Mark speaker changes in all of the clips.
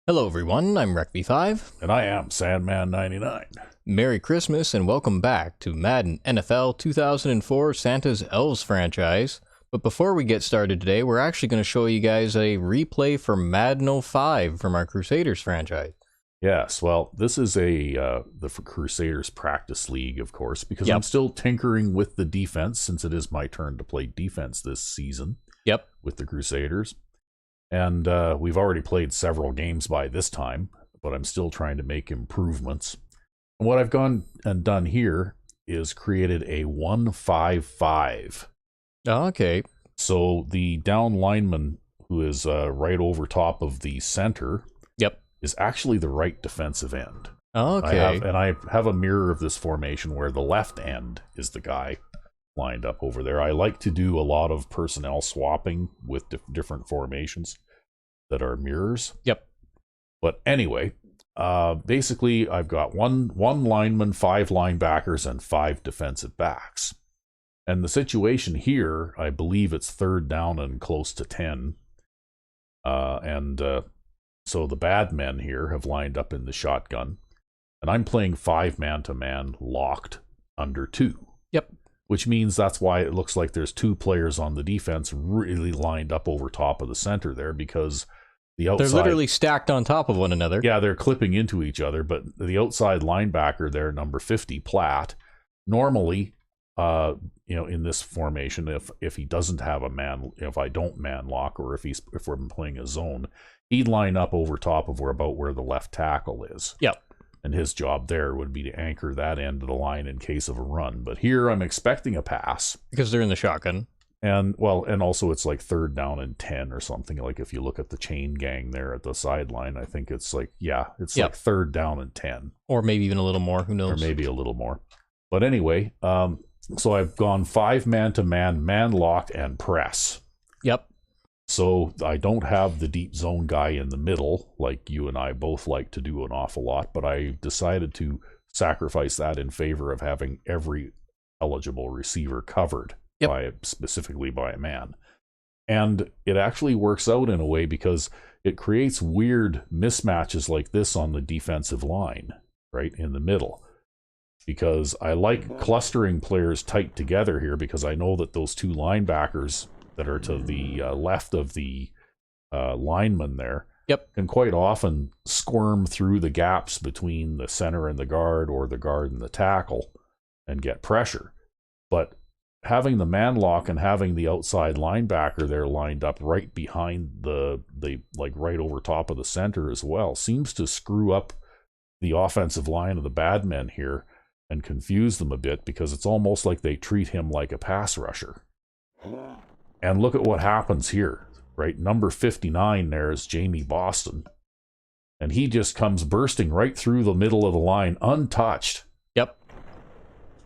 Speaker 1: Hello everyone, I'm RecV5.
Speaker 2: And I am Sandman99.
Speaker 1: Merry Christmas and welcome back to Madden NFL 2004 Santa's Elves franchise. But before we get started today, we're actually going to show you guys a replay for Madden 05 from our Crusaders franchise.
Speaker 2: Yes, well, this is the Crusaders practice league, of course, because
Speaker 1: Yep.
Speaker 2: I'm still tinkering with the defense since it is my turn to play defense this season.
Speaker 1: Yep.
Speaker 2: With the Crusaders. And we've already played several games by this time, but I'm still trying to make improvements. And what I've gone and done here is created a 1-5-5.
Speaker 1: Okay.
Speaker 2: So the down lineman, who is right over top of the center,
Speaker 1: Yep.
Speaker 2: is actually the right defensive end.
Speaker 1: Okay.
Speaker 2: I have a mirror of this formation where the left end is the guy lined up over there. I like to do a lot of personnel swapping with different formations that are mirrors.
Speaker 1: Yep.
Speaker 2: But anyway, basically I've got one lineman, 5 linebackers, and 5 defensive backs. And the situation here, I believe it's third down and close to 10. So the bad men here have lined up in the shotgun. And I'm playing 5 man-to-man locked under 2.
Speaker 1: Yep.
Speaker 2: Which means that's why it looks like there's 2 players on the defense really lined up over top of the center there, because the outside...
Speaker 1: They're literally stacked on top of one another.
Speaker 2: Yeah, they're clipping into each other, but the outside linebacker there, number 50, Platt, normally, in this formation, if he doesn't have a man, if I don't man lock, or if we're playing a zone, he'd line up over top of where the left tackle is.
Speaker 1: Yep.
Speaker 2: And his job there would be to anchor that end of the line in case of a run. But here I'm expecting a pass.
Speaker 1: Because they're in the shotgun.
Speaker 2: And also it's like third down and 10 or something. Like if you look at the chain gang there at the sideline, I think it's like, like third down and 10.
Speaker 1: Or maybe even a little more, who knows?
Speaker 2: Or maybe a little more. But anyway, so I've gone 5 man-to-man, man-locked, and press.
Speaker 1: Yep.
Speaker 2: So I don't have the deep zone guy in the middle, like you and I both like to do an awful lot, but I decided to sacrifice that in favor of having every eligible receiver covered, specifically by a man. And it actually works out in a way because it creates weird mismatches like this on the defensive line, right in the middle. Because I like clustering players tight together here, because I know that those 2 linebackers that are to the left of the lineman there can quite often squirm through the gaps between the center and the guard, or the guard and the tackle, and get pressure. But having the man lock and having the outside linebacker there lined up right behind the right over top of the center as well seems to screw up the offensive line of the bad men here and confuse them a bit, because it's almost like they treat him like a pass rusher. And look at what happens here, right? Number 59 there is Jamie Boston. And he just comes bursting right through the middle of the line, untouched.
Speaker 1: Yep.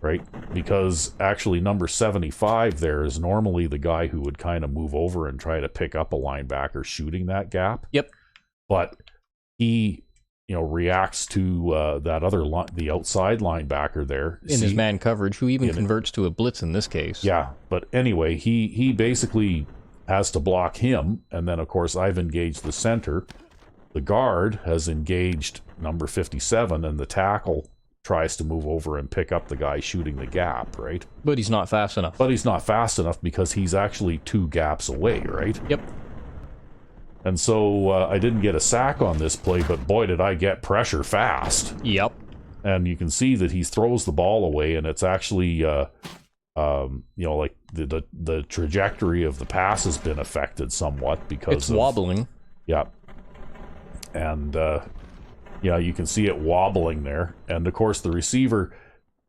Speaker 2: Right? Because actually number 75 there is normally the guy who would kind of move over and try to pick up a linebacker shooting that gap.
Speaker 1: Yep.
Speaker 2: But he, reacts to the outside linebacker there.
Speaker 1: In his man coverage, who even converts to a blitz in this case.
Speaker 2: Yeah, but anyway, he basically has to block him, and then of course I've engaged the center. The guard has engaged number 57, and the tackle tries to move over and pick up the guy shooting the gap, right?
Speaker 1: But he's not fast enough.
Speaker 2: But he's not fast enough because he's actually 2 gaps away, right?
Speaker 1: Yep.
Speaker 2: And so I didn't get a sack on this play, but boy, did I get pressure fast.
Speaker 1: Yep.
Speaker 2: And you can see that he throws the ball away, and it's actually, like the trajectory of the pass has been affected somewhat because
Speaker 1: it's wobbling.
Speaker 2: Yeah. And, you can see it wobbling there. And of course, the receiver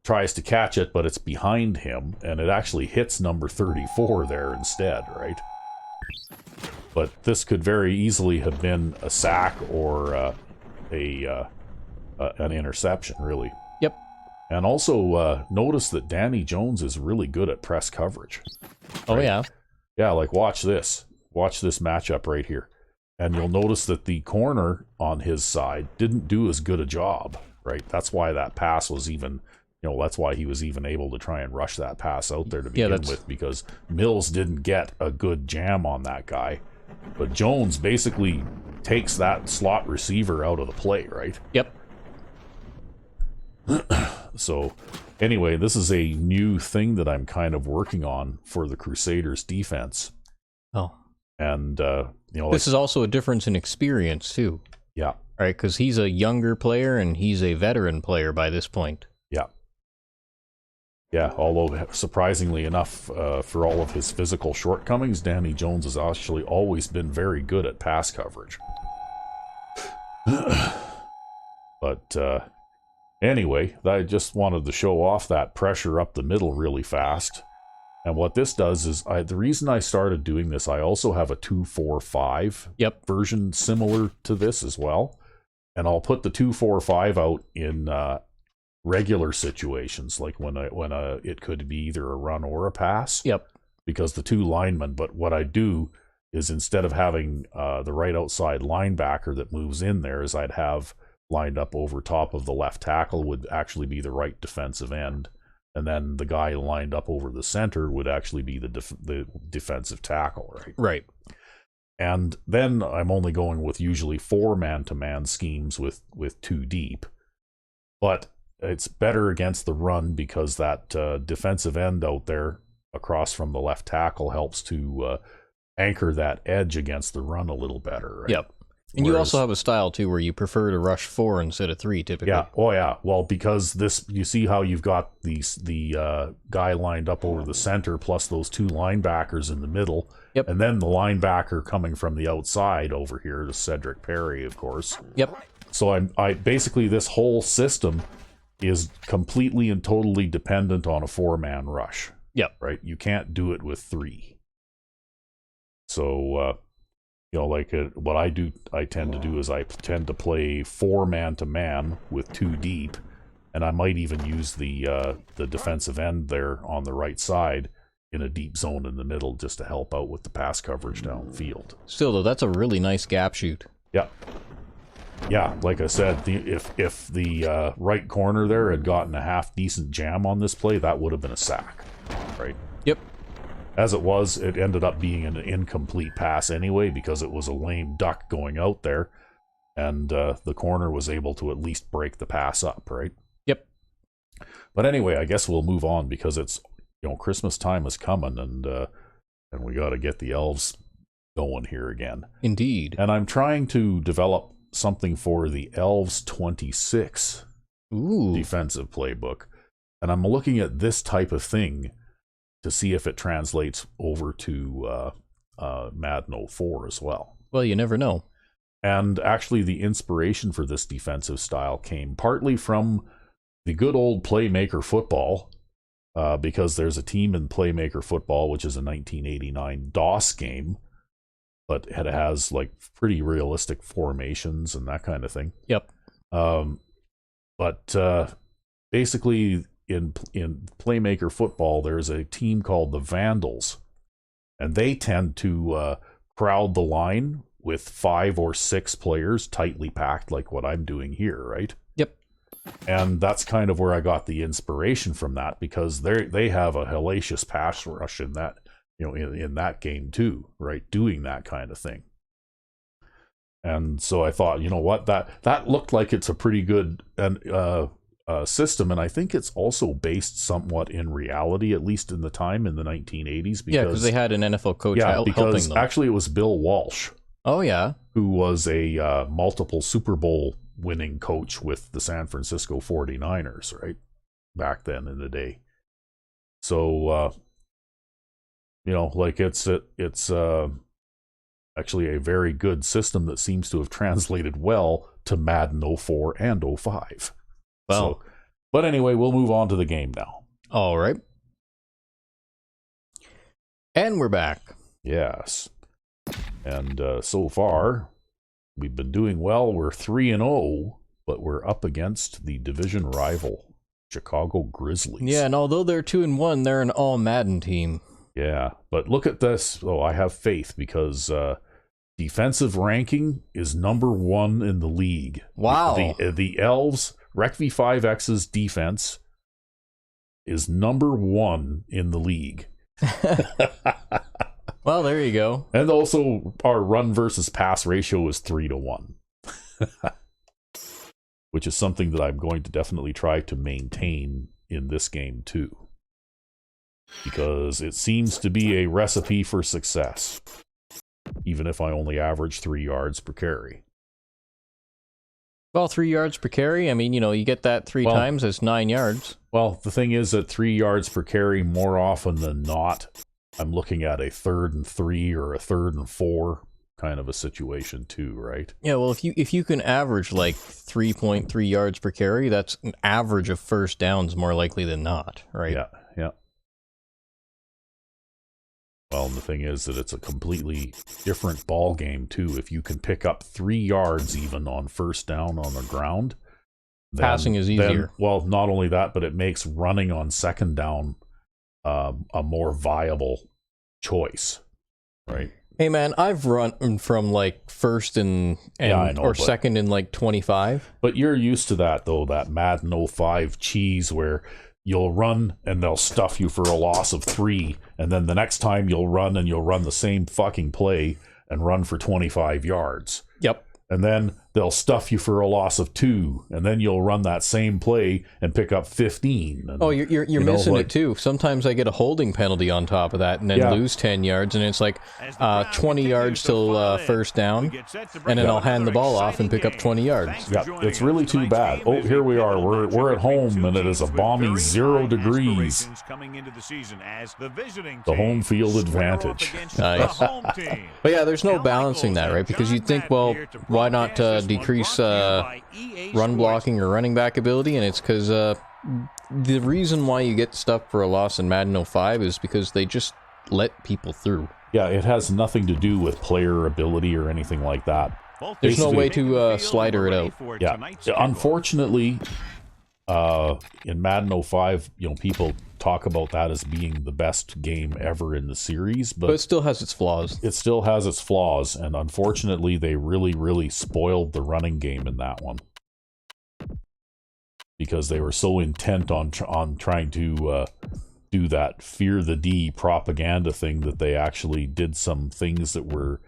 Speaker 2: tries to catch it, but it's behind him, and it actually hits number 34 there instead, right? But this could very easily have been a sack or an interception, really.
Speaker 1: Yep.
Speaker 2: And also notice that Danny Jones is really good at press coverage.
Speaker 1: Oh, right? Yeah.
Speaker 2: Yeah, like watch this. Watch this matchup right here. And you'll notice that the corner on his side didn't do as good a job, right? That's why that pass was even, that's why he was even able to try and rush that pass out there to begin with, because Mills didn't get a good jam on that guy. But Jones basically takes that slot receiver out of the play, right?
Speaker 1: Yep.
Speaker 2: So anyway, this is a new thing that I'm kind of working on for the Crusaders defense.
Speaker 1: Oh.
Speaker 2: And,
Speaker 1: this is also a difference in experience, too.
Speaker 2: Yeah.
Speaker 1: Right, because he's a younger player and he's a veteran player by this point.
Speaker 2: Yeah. Yeah, although surprisingly enough, for all of his physical shortcomings, Danny Jones has actually always been very good at pass coverage. But anyway, I just wanted to show off that pressure up the middle really fast. And what this does is, the reason I started doing this, I also have a 2-4-5 version similar to this as well. And I'll put the 2-4-5 out in regular situations, like when it could be either a run or a pass.
Speaker 1: Yep.
Speaker 2: Because the two linemen, but what I do is instead of having the right outside linebacker that moves in there, is I'd have lined up over top of the left tackle would actually be the right defensive end. And then the guy lined up over the center would actually be the defensive tackle, right?
Speaker 1: Right.
Speaker 2: And then I'm only going with usually 4 man-to-man schemes with 2 deep. But it's better against the run because that defensive end out there across from the left tackle helps to anchor that edge against the run a little better, right?
Speaker 1: Yep. And you also have a style, too, where you prefer to rush 4 instead of 3, typically.
Speaker 2: Yeah. Oh, yeah. Well, because you see how you've got the guy lined up over the center plus those 2 linebackers in the middle.
Speaker 1: Yep.
Speaker 2: And then the linebacker coming from the outside over here to Cedric Perry, of course.
Speaker 1: Yep.
Speaker 2: So I basically, this whole system is completely and totally dependent on a 4-man rush.
Speaker 1: Yep.
Speaker 2: Right? You can't do it with 3. So, what I tend to do is I tend to play 4 man-to-man with 2 deep, and I might even use the defensive end there on the right side in a deep zone in the middle just to help out with the pass coverage downfield.
Speaker 1: Still, though, that's a really nice gap shoot.
Speaker 2: Yeah. Yeah, like I said, if the right corner there had gotten a half-decent jam on this play, that would have been a sack, right?
Speaker 1: Yep.
Speaker 2: As it was, it ended up being an incomplete pass anyway because it was a lame duck going out there, and the corner was able to at least break the pass up, right?
Speaker 1: Yep.
Speaker 2: But anyway, I guess we'll move on because it's Christmas time is coming, and we got to get the Elves going here again.
Speaker 1: Indeed.
Speaker 2: And I'm trying to develop something for the Elves 26 defensive playbook, and I'm looking at this type of thing to see if it translates over to Madden 04 as well.
Speaker 1: Well, you never know.
Speaker 2: And actually, the inspiration for this defensive style came partly from the good old Playmaker football, because there's a team in Playmaker football, which is a 1989 DOS game, but it has like pretty realistic formations and that kind of thing.
Speaker 1: Yep.
Speaker 2: But basically, in Playmaker football, there's a team called the Vandals, and they tend to crowd the line with 5 or 6 players tightly packed, like what I'm doing here, right?
Speaker 1: Yep.
Speaker 2: And that's kind of where I got the inspiration from that, because they have a hellacious pass rush in that, in that game too, right? Doing that kind of thing. And so I thought, you know what, that looked like it's a pretty good system, and I think it's also based somewhat in reality, at least in the time in the 1980s.
Speaker 1: Because they had an NFL coach helping them.
Speaker 2: Actually it was Bill Walsh.
Speaker 1: Oh, yeah.
Speaker 2: Who was a multiple Super Bowl winning coach with the San Francisco 49ers, right? Back then in the day. So, it's actually a very good system that seems to have translated well to Madden 04 and 05.
Speaker 1: Well,
Speaker 2: but anyway, we'll move on to the game now.
Speaker 1: All right. And we're back.
Speaker 2: Yes. And so far, we've been doing well. We're 3-0, but we're up against the division rival, Chicago Grizzlies.
Speaker 1: Yeah, and although they're 2-1, they're an all Madden team.
Speaker 2: Yeah, but look at this. Oh, I have faith because defensive ranking is number 1 in the league.
Speaker 1: Wow.
Speaker 2: The Elves, Rec V5X's defense is number 1 in the league.
Speaker 1: Well, there you go.
Speaker 2: And also, our run versus pass ratio is 3-1. Which is something that I'm going to definitely try to maintain in this game too. Because it seems to be a recipe for success. Even if I only average 3 yards per carry.
Speaker 1: Well, 3 yards per carry, I mean, you know, you get that three times, that's 9 yards.
Speaker 2: Well, the thing is that 3 yards per carry, more often than not, I'm looking at a 3rd and 3 or a 3rd and 4 kind of a situation too, right?
Speaker 1: Yeah, well, if you can average like 3.3 yards per carry, that's an average of first downs more likely than not, right?
Speaker 2: Yeah, yeah. Well, and the thing is that it's a completely different ball game too. If you can pick up 3 yards even on first down on the ground, then,
Speaker 1: passing is easier.
Speaker 2: Well, not only that, but it makes running on second down a more viable choice, right?
Speaker 1: Hey man, I've run from like first and
Speaker 2: Yeah, I know,
Speaker 1: or second and like 25.
Speaker 2: But you're used to that though, that Madden 05 cheese where you'll run and they'll stuff you for a loss of 3, and then the next time you'll run and you'll run the same fucking play and run for 25 yards.
Speaker 1: Yep.
Speaker 2: And then they'll stuff you for a loss of 2, and then you'll run that same play and pick up 15. And,
Speaker 1: oh, you're missing it too. Sometimes I get a holding penalty on top of that, and then lose 10 yards, and it's like 20 yards till first down, and then I'll hand the ball off and pick up 20 yards.
Speaker 2: Yeah, it's really too bad. Oh, here we are. We're at home, and it is a balmy 0 degrees. The home field advantage.
Speaker 1: Nice. But yeah, there's no balancing that, right? Because you'd think, well, why not decrease run blocking or running back ability? And it's because the reason why you get stuff for a loss in Madden 05 is because they just let people through.
Speaker 2: Yeah, it has nothing to do with player ability or anything like that.
Speaker 1: There's no way to slider it out.
Speaker 2: Yeah, unfortunately, in Madden 05, you know, people talk about that as being the best game ever in the series, but
Speaker 1: it still has its flaws.
Speaker 2: It still has its flaws, and unfortunately, they really spoiled the running game in that one because they were so intent on trying to do that fear the D propaganda thing that they actually did some things that were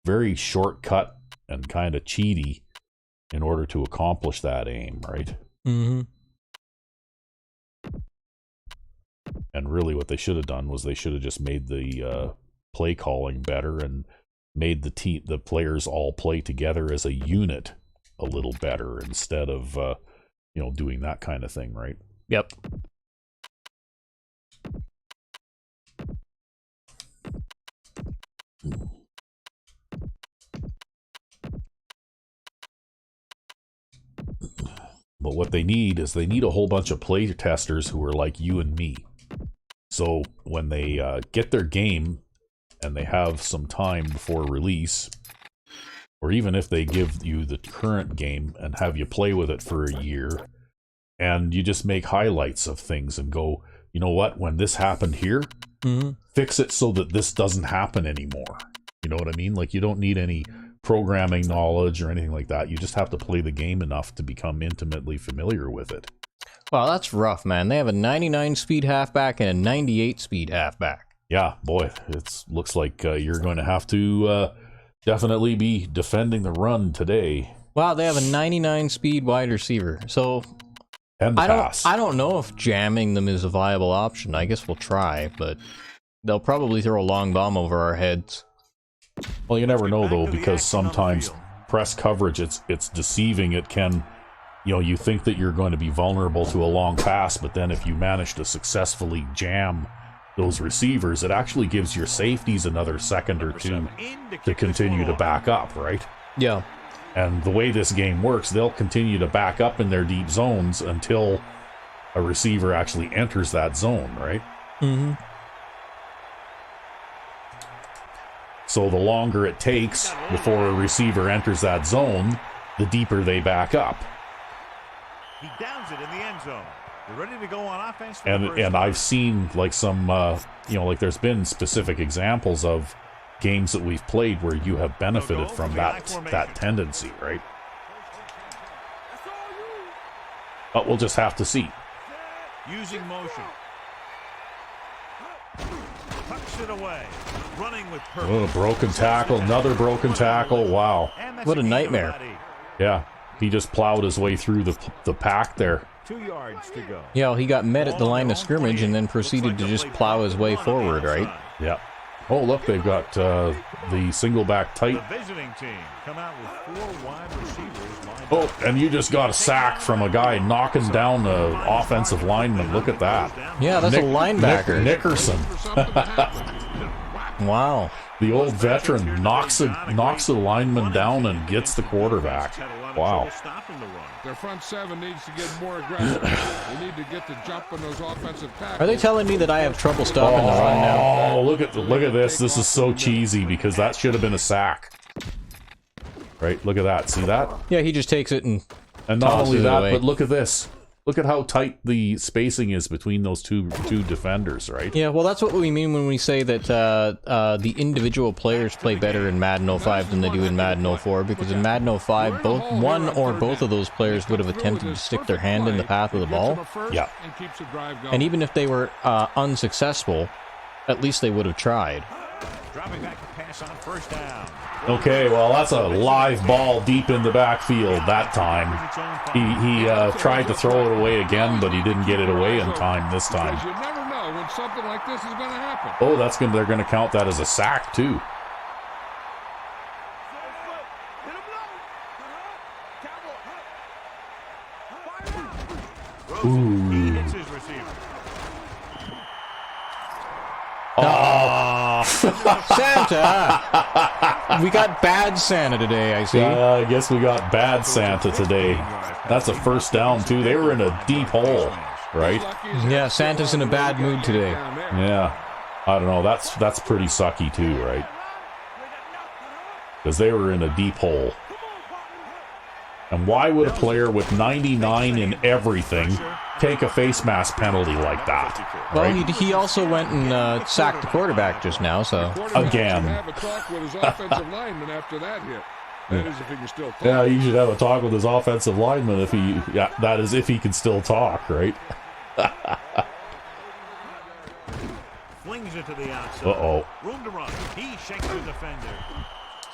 Speaker 2: very shortcut and kind of cheaty in order to accomplish that aim, right?
Speaker 1: Mm-hmm.
Speaker 2: And really what they should have done was they should have just made the play calling better and made the players all play together as a unit a little better instead of you know, doing that kind of thing, right?
Speaker 1: Yep.
Speaker 2: But what they need is they need a whole bunch of play testers who are like you and me. So when they get their game and they have some time before release, or even if they give you the current game and have you play with it for a year, and you just make highlights of things and go, you know what, when this happened here, fix it so that this doesn't happen anymore. You know what I mean? Like, you don't need any programming knowledge or anything like that. You just have to play the game enough to become intimately familiar with it.
Speaker 1: Wow, that's rough, man. They have a 99 speed halfback and a 98 speed halfback.
Speaker 2: Yeah, boy, it looks like you're going to have to definitely be defending the run today.
Speaker 1: Wow, they have a 99 speed wide receiver. So
Speaker 2: and the pass.
Speaker 1: I don't know if jamming them is a viable option. I guess we'll try, but they'll probably throw a long bomb over our heads.
Speaker 2: Well, you never know though, because sometimes press coverage, it's deceiving. It can, you know, you think that you're going to be vulnerable to a long pass, but then if you manage to successfully jam those receivers, it actually gives your safeties another second or two to continue to back up, right?
Speaker 1: Yeah.
Speaker 2: And the way this game works, they'll continue to back up in their deep zones until a receiver actually enters that zone, right?
Speaker 1: Mm-hmm.
Speaker 2: So the longer it takes before a receiver enters that zone, the deeper they back up.
Speaker 3: He downs it in the end zone. They're ready to go on offense.
Speaker 2: And I've seen like some, you know, like there's been specific examples of games that we've played where you have benefited from that tendency, right? But we'll just have to see.
Speaker 3: Using motion. Takes it away. Running with purpose.
Speaker 2: Oh, broken tackle, another broken tackle. Wow.
Speaker 1: What a nightmare.
Speaker 2: Yeah, he just plowed his way through the pack there.
Speaker 3: 2 yards to go.
Speaker 1: Yeah, well, he got met at the line of scrimmage and then proceeded to just plow his way forward, right?
Speaker 2: Yeah. Oh, look, they've got the single back tight.
Speaker 3: The visiting team come out with 4 wide receivers lined
Speaker 2: Oh,
Speaker 3: up.
Speaker 2: and you just got a sack from a guy knocking down the offensive lineman. Look at that.
Speaker 1: Yeah, that's a linebacker.
Speaker 2: Nickerson.
Speaker 1: Wow.
Speaker 2: The old veteran knocks the lineman down and gets the quarterback. Wow.
Speaker 4: Their front seven needs to get more aggressive. They need to get the jump on those offensive tackles.
Speaker 1: Are they telling me that I have trouble stopping the run now?
Speaker 2: Oh, look at this. This is so cheesy because that should have been a sack. Right? Look at that. See that?
Speaker 1: Yeah, he just takes it and
Speaker 2: And not
Speaker 1: tosses
Speaker 2: only
Speaker 1: it
Speaker 2: that,
Speaker 1: away.
Speaker 2: but look at this. Look at how tight the spacing is between those two defenders, right?
Speaker 1: Yeah, well, that's what we mean when we say that the individual players play better in Madden 05 than they do in Madden 04, because in Madden 05, one or both of those players would have attempted to stick their hand in the path of the ball.
Speaker 2: Yeah.
Speaker 1: And even if they were unsuccessful, at least they would have tried.
Speaker 3: Dropping back to pass on first down.
Speaker 2: Okay, well, that's a live ball deep in the backfield that time. He tried to throw it away again, but he didn't get it away in time this time.
Speaker 4: Because you never know when something like this is going to happen.
Speaker 2: Oh, they're going to count that as a sack too. Ooh.
Speaker 3: He hits his receiver.
Speaker 1: Santa! We got bad Santa today, I see.
Speaker 2: I guess we got bad Santa today. That's a first down too. They were in a deep hole, right?
Speaker 1: Yeah, Santa's in a bad mood today.
Speaker 2: Yeah. I don't know. That's pretty sucky too, right? Because they were in a deep hole. And why would a player with 99 in everything take a face mask penalty like that?
Speaker 1: Well,
Speaker 2: Right?
Speaker 1: he also went and sacked the quarterback just now, so...
Speaker 2: Again.
Speaker 4: Have a talk with his offensive lineman after that hit. That is if he can still talk.
Speaker 2: Yeah, you should have a talk with his offensive lineman if he... Yeah, that is if he can still talk, right?
Speaker 3: Flings it to the outside.
Speaker 2: Uh-oh.
Speaker 3: Room to run. He shakes the defender.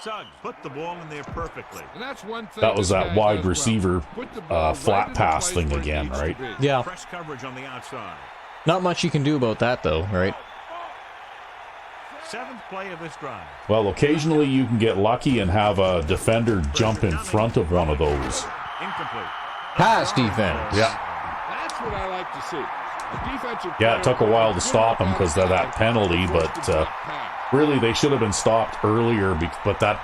Speaker 3: Suggs put the ball in there perfectly.
Speaker 4: And that's one thing
Speaker 2: That was
Speaker 4: this
Speaker 2: that
Speaker 4: guy
Speaker 2: wide
Speaker 4: does well.
Speaker 2: receiver
Speaker 4: Put the ball right
Speaker 2: flat
Speaker 4: in the
Speaker 2: pass
Speaker 4: place
Speaker 2: thing
Speaker 4: where it
Speaker 2: again,
Speaker 4: needs to
Speaker 2: right?
Speaker 4: be.
Speaker 1: Yeah,
Speaker 3: Press coverage on the outside.
Speaker 1: not much you can do about that, though, right?
Speaker 3: 7th play of this drive.
Speaker 2: Well, occasionally you can get lucky and have a defender jump in front of one of those.
Speaker 3: Incomplete.
Speaker 1: Pass defense.
Speaker 2: Yeah.
Speaker 4: That's what I like to see. A defensive
Speaker 2: Yeah, it took a while to stop him because of that penalty, but really they should have been stopped earlier. But that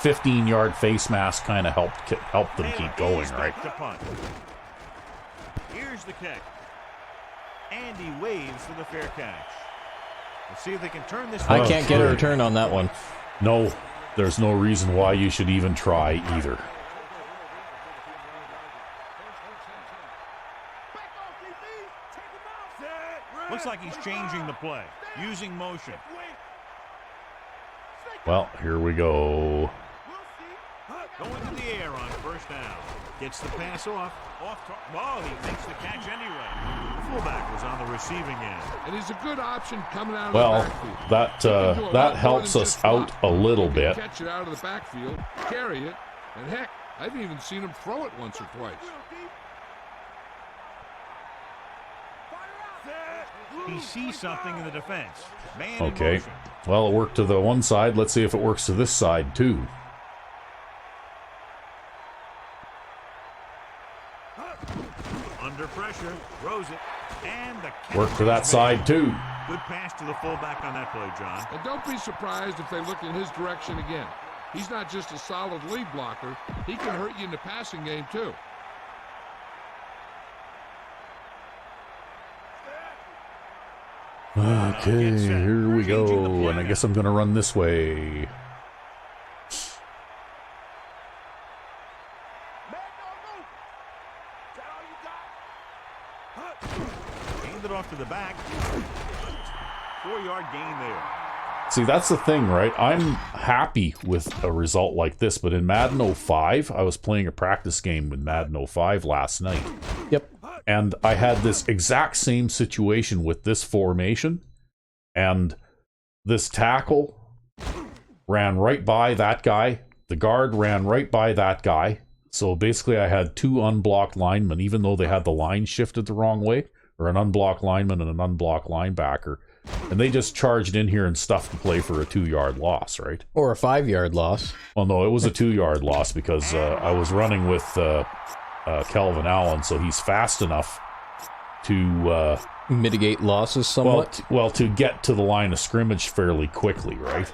Speaker 2: 15-yard face mask kind of helped them keep going, right?
Speaker 3: To punt. Here's the kick. And he waves for the fair catch. Let's see if they can turn this.
Speaker 1: I can't get a return on that one.
Speaker 2: No, there's no reason why you should even try either.
Speaker 3: Looks like he's changing the play, using motion.
Speaker 2: Well, here we go.
Speaker 3: Going to the air on first down. Gets the pass off. Oh, he makes the catch anyway. The fullback was on the receiving end.
Speaker 4: And he's a good option coming out of
Speaker 2: Well,
Speaker 4: the backfield.
Speaker 2: that helps us out a little bit.
Speaker 4: Catch it out of the backfield, carry it, and heck, I've even seen him throw it once or twice.
Speaker 3: He sees something in the defense. Man in
Speaker 2: Okay.
Speaker 3: motion.
Speaker 2: Well, it worked to the one side. Let's see if it works to this side too.
Speaker 3: Under pressure, throws it, and the catch
Speaker 2: Worked to that
Speaker 3: is
Speaker 2: side
Speaker 3: made.
Speaker 2: too.
Speaker 3: Good pass to the fullback on that play, John.
Speaker 4: And don't be surprised if they look in his direction again. He's not just a solid lead blocker. He can hurt you in the passing game, too.
Speaker 2: Okay, here we go. And I guess I'm going to run this way.
Speaker 3: Gained it off to the back. 4-yard gain there.
Speaker 2: See, that's the thing, right? I'm happy with a result like this, but in Madden 05, I was playing a practice game with Madden 05 last night.
Speaker 1: Yep.
Speaker 2: And I had this exact same situation with this formation. And this tackle ran right by that guy. The guard ran right by that guy. So basically I had two unblocked linemen, even though they had the line shifted the wrong way, or an unblocked lineman and an unblocked linebacker. And they just charged in here and stuffed the play for a 2-yard loss, right?
Speaker 1: Or a 5-yard loss.
Speaker 2: Well, no, it was a 2-yard loss because I was running with Kelvin Allen, so he's fast enough to...
Speaker 1: mitigate losses somewhat?
Speaker 2: Well, to get to the line of scrimmage fairly quickly, right?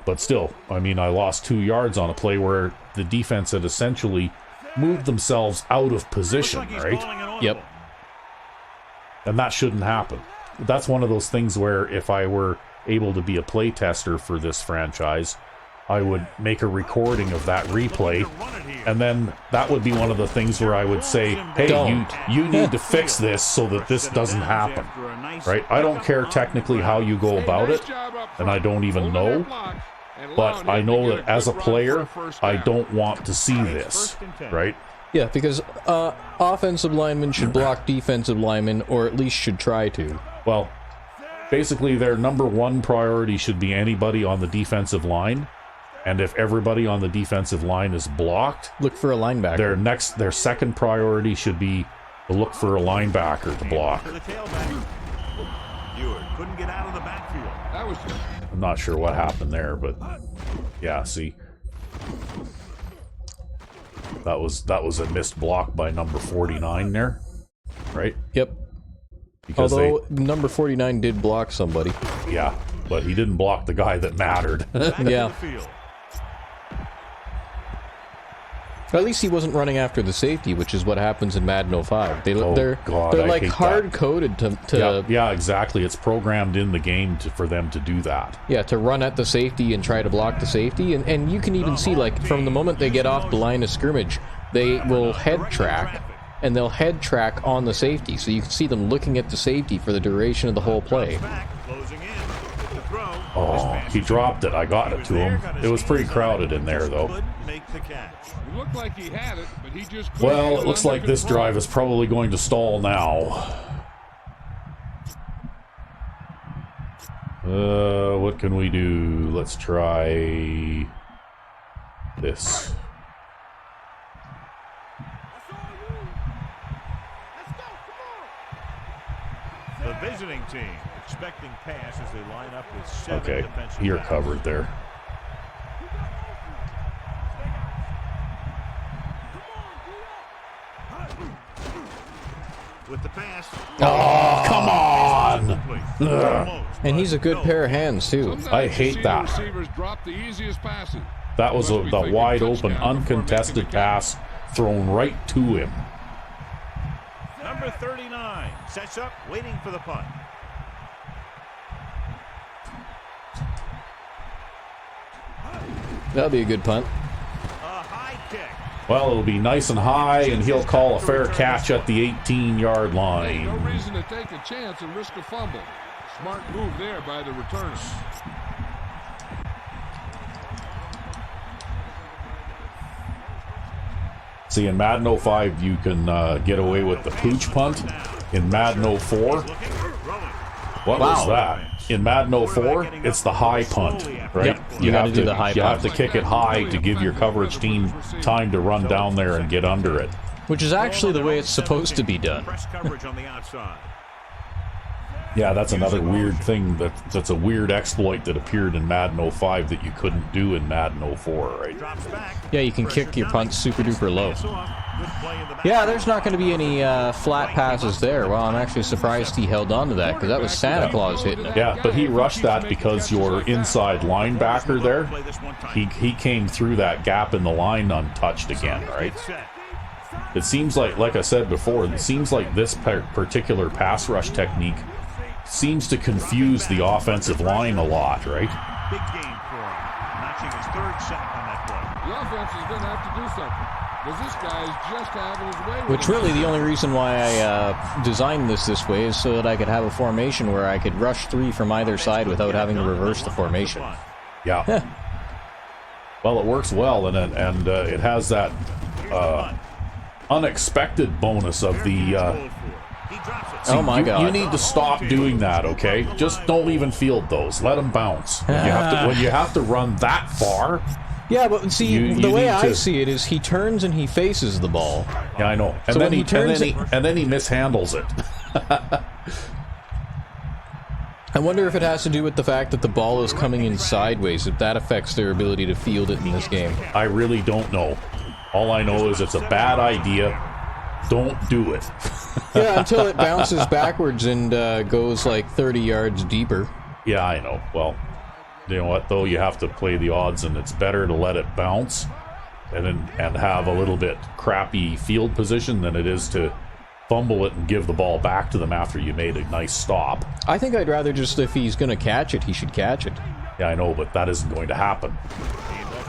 Speaker 2: But still, I mean, I lost 2 yards on a play where the defense had essentially moved themselves out of position, right?
Speaker 1: Yep.
Speaker 2: And that shouldn't happen. That's one of those things where if I were able to be a play tester for this franchise, I would make a recording of that replay, and then that would be one of the things where I would say, hey, you need to fix this so that this doesn't happen, right? I don't care technically how you go about it, and I don't even know, but I know that as a player, I don't want to see this, right?
Speaker 1: Yeah, because offensive linemen should block defensive linemen, or at least should try to.
Speaker 2: Well, basically their number one priority should be anybody on the defensive line. And if everybody on the defensive line is blocked,
Speaker 1: look for a linebacker.
Speaker 2: Their second priority should be to look for a linebacker to block.
Speaker 3: Couldn't get out of the backfield.
Speaker 2: I'm not sure what happened there, but yeah, see, that was a missed block by number 49 there, right?
Speaker 1: Yep.
Speaker 2: Because
Speaker 1: although number 49 did block somebody.
Speaker 2: Yeah, but he didn't block the guy that mattered.
Speaker 1: Yeah. At least he wasn't running after the safety, which is what happens in Madden 05. They're like hard-coded to
Speaker 2: yeah, exactly. It's programmed in the game for them to do that.
Speaker 1: Yeah, to run at the safety and try to block the safety. And you can even see, like, from the moment they get off the line of scrimmage, they will head track, and they'll head track on the safety. So you can see them looking at the safety for the duration of the whole play.
Speaker 2: Oh, he dropped it. I got it to him. It was pretty crowded in there, though.
Speaker 4: It looked like he had it, but he just
Speaker 2: well, it looks like this drive is probably going to stall now. What can we do? Let's try this.
Speaker 3: The visiting team expecting pass as they line up with 7 defensive
Speaker 2: you're
Speaker 3: backs.
Speaker 2: covered there.
Speaker 3: With the pass.
Speaker 2: Oh, come on!
Speaker 1: And he's a good pair of hands, too.
Speaker 4: Sometimes
Speaker 2: I hate that.
Speaker 4: Receivers drop the easiest passes.
Speaker 2: That was the wide open, uncontested pass thrown right to him.
Speaker 3: Number 39 sets up, waiting for the punt.
Speaker 1: That'll be a good punt.
Speaker 3: A high kick.
Speaker 2: Well, it'll be nice and high, and he'll call a fair catch at the 18-yard line.
Speaker 4: No reason to take a chance and risk a fumble. Smart move there by the returner.
Speaker 2: See, in Madden 05, you can get away with the pooch punt. In Madden 04, what was that? In Madden 04, it's the high punt, right?
Speaker 1: Yep, you gotta do the high punt.
Speaker 2: You have to kick it high to give your coverage team time to run down there and get under it.
Speaker 1: Which is actually the way it's supposed to be done.
Speaker 3: Press coverage on the outside.
Speaker 2: Yeah, that's another weird thing. That's a weird exploit that appeared in Madden 05 that you couldn't do in Madden 04, right?
Speaker 1: Yeah, you can kick your punt super duper low. Yeah, there's not going to be any flat passes there. Well, I'm actually surprised he held on to that, because that was Santa Claus hitting it.
Speaker 2: Yeah, but he rushed that because your inside linebacker there, he came through that gap in the line untouched again, right? It seems like I said before, it seems like this particular pass rush technique seems to confuse the offensive line a lot, right?
Speaker 3: Big game for him, notching his 3rd sack on that play.
Speaker 4: The offense is going to have to do something, because this guy is just having his way with
Speaker 1: Which
Speaker 4: him.
Speaker 1: really the only reason why I designed this way is so that I could have a formation where I could rush 3 from either side without having to reverse the formation.
Speaker 2: Yeah. Well, it works well, and it has that unexpected bonus of the
Speaker 1: Oh my God.
Speaker 2: You need to stop doing that, okay? Just don't even field those. Let them bounce. When you have to run that far.
Speaker 1: Yeah, but see,
Speaker 2: You
Speaker 1: the way
Speaker 2: need
Speaker 1: I
Speaker 2: to-
Speaker 1: see it is he turns and he faces the ball.
Speaker 2: Yeah, I know. And
Speaker 1: So
Speaker 2: then
Speaker 1: when he turns
Speaker 2: and then he mishandles it.
Speaker 1: I wonder if it has to do with the fact that the ball is coming in sideways, if that affects their ability to field it in this game.
Speaker 2: I really don't know. All I know is it's a bad idea. Don't do it.
Speaker 1: Yeah, until it bounces backwards and goes like 30 yards deeper.
Speaker 2: Yeah, I know. Well, you know what though? You have to play the odds, and it's better to let it bounce and have a little bit crappy field position than it is to fumble it and give the ball back to them after you made a nice stop.
Speaker 1: I think I'd rather just, if he's going to catch it, he should catch it.
Speaker 2: Yeah, I know, but that isn't going to happen.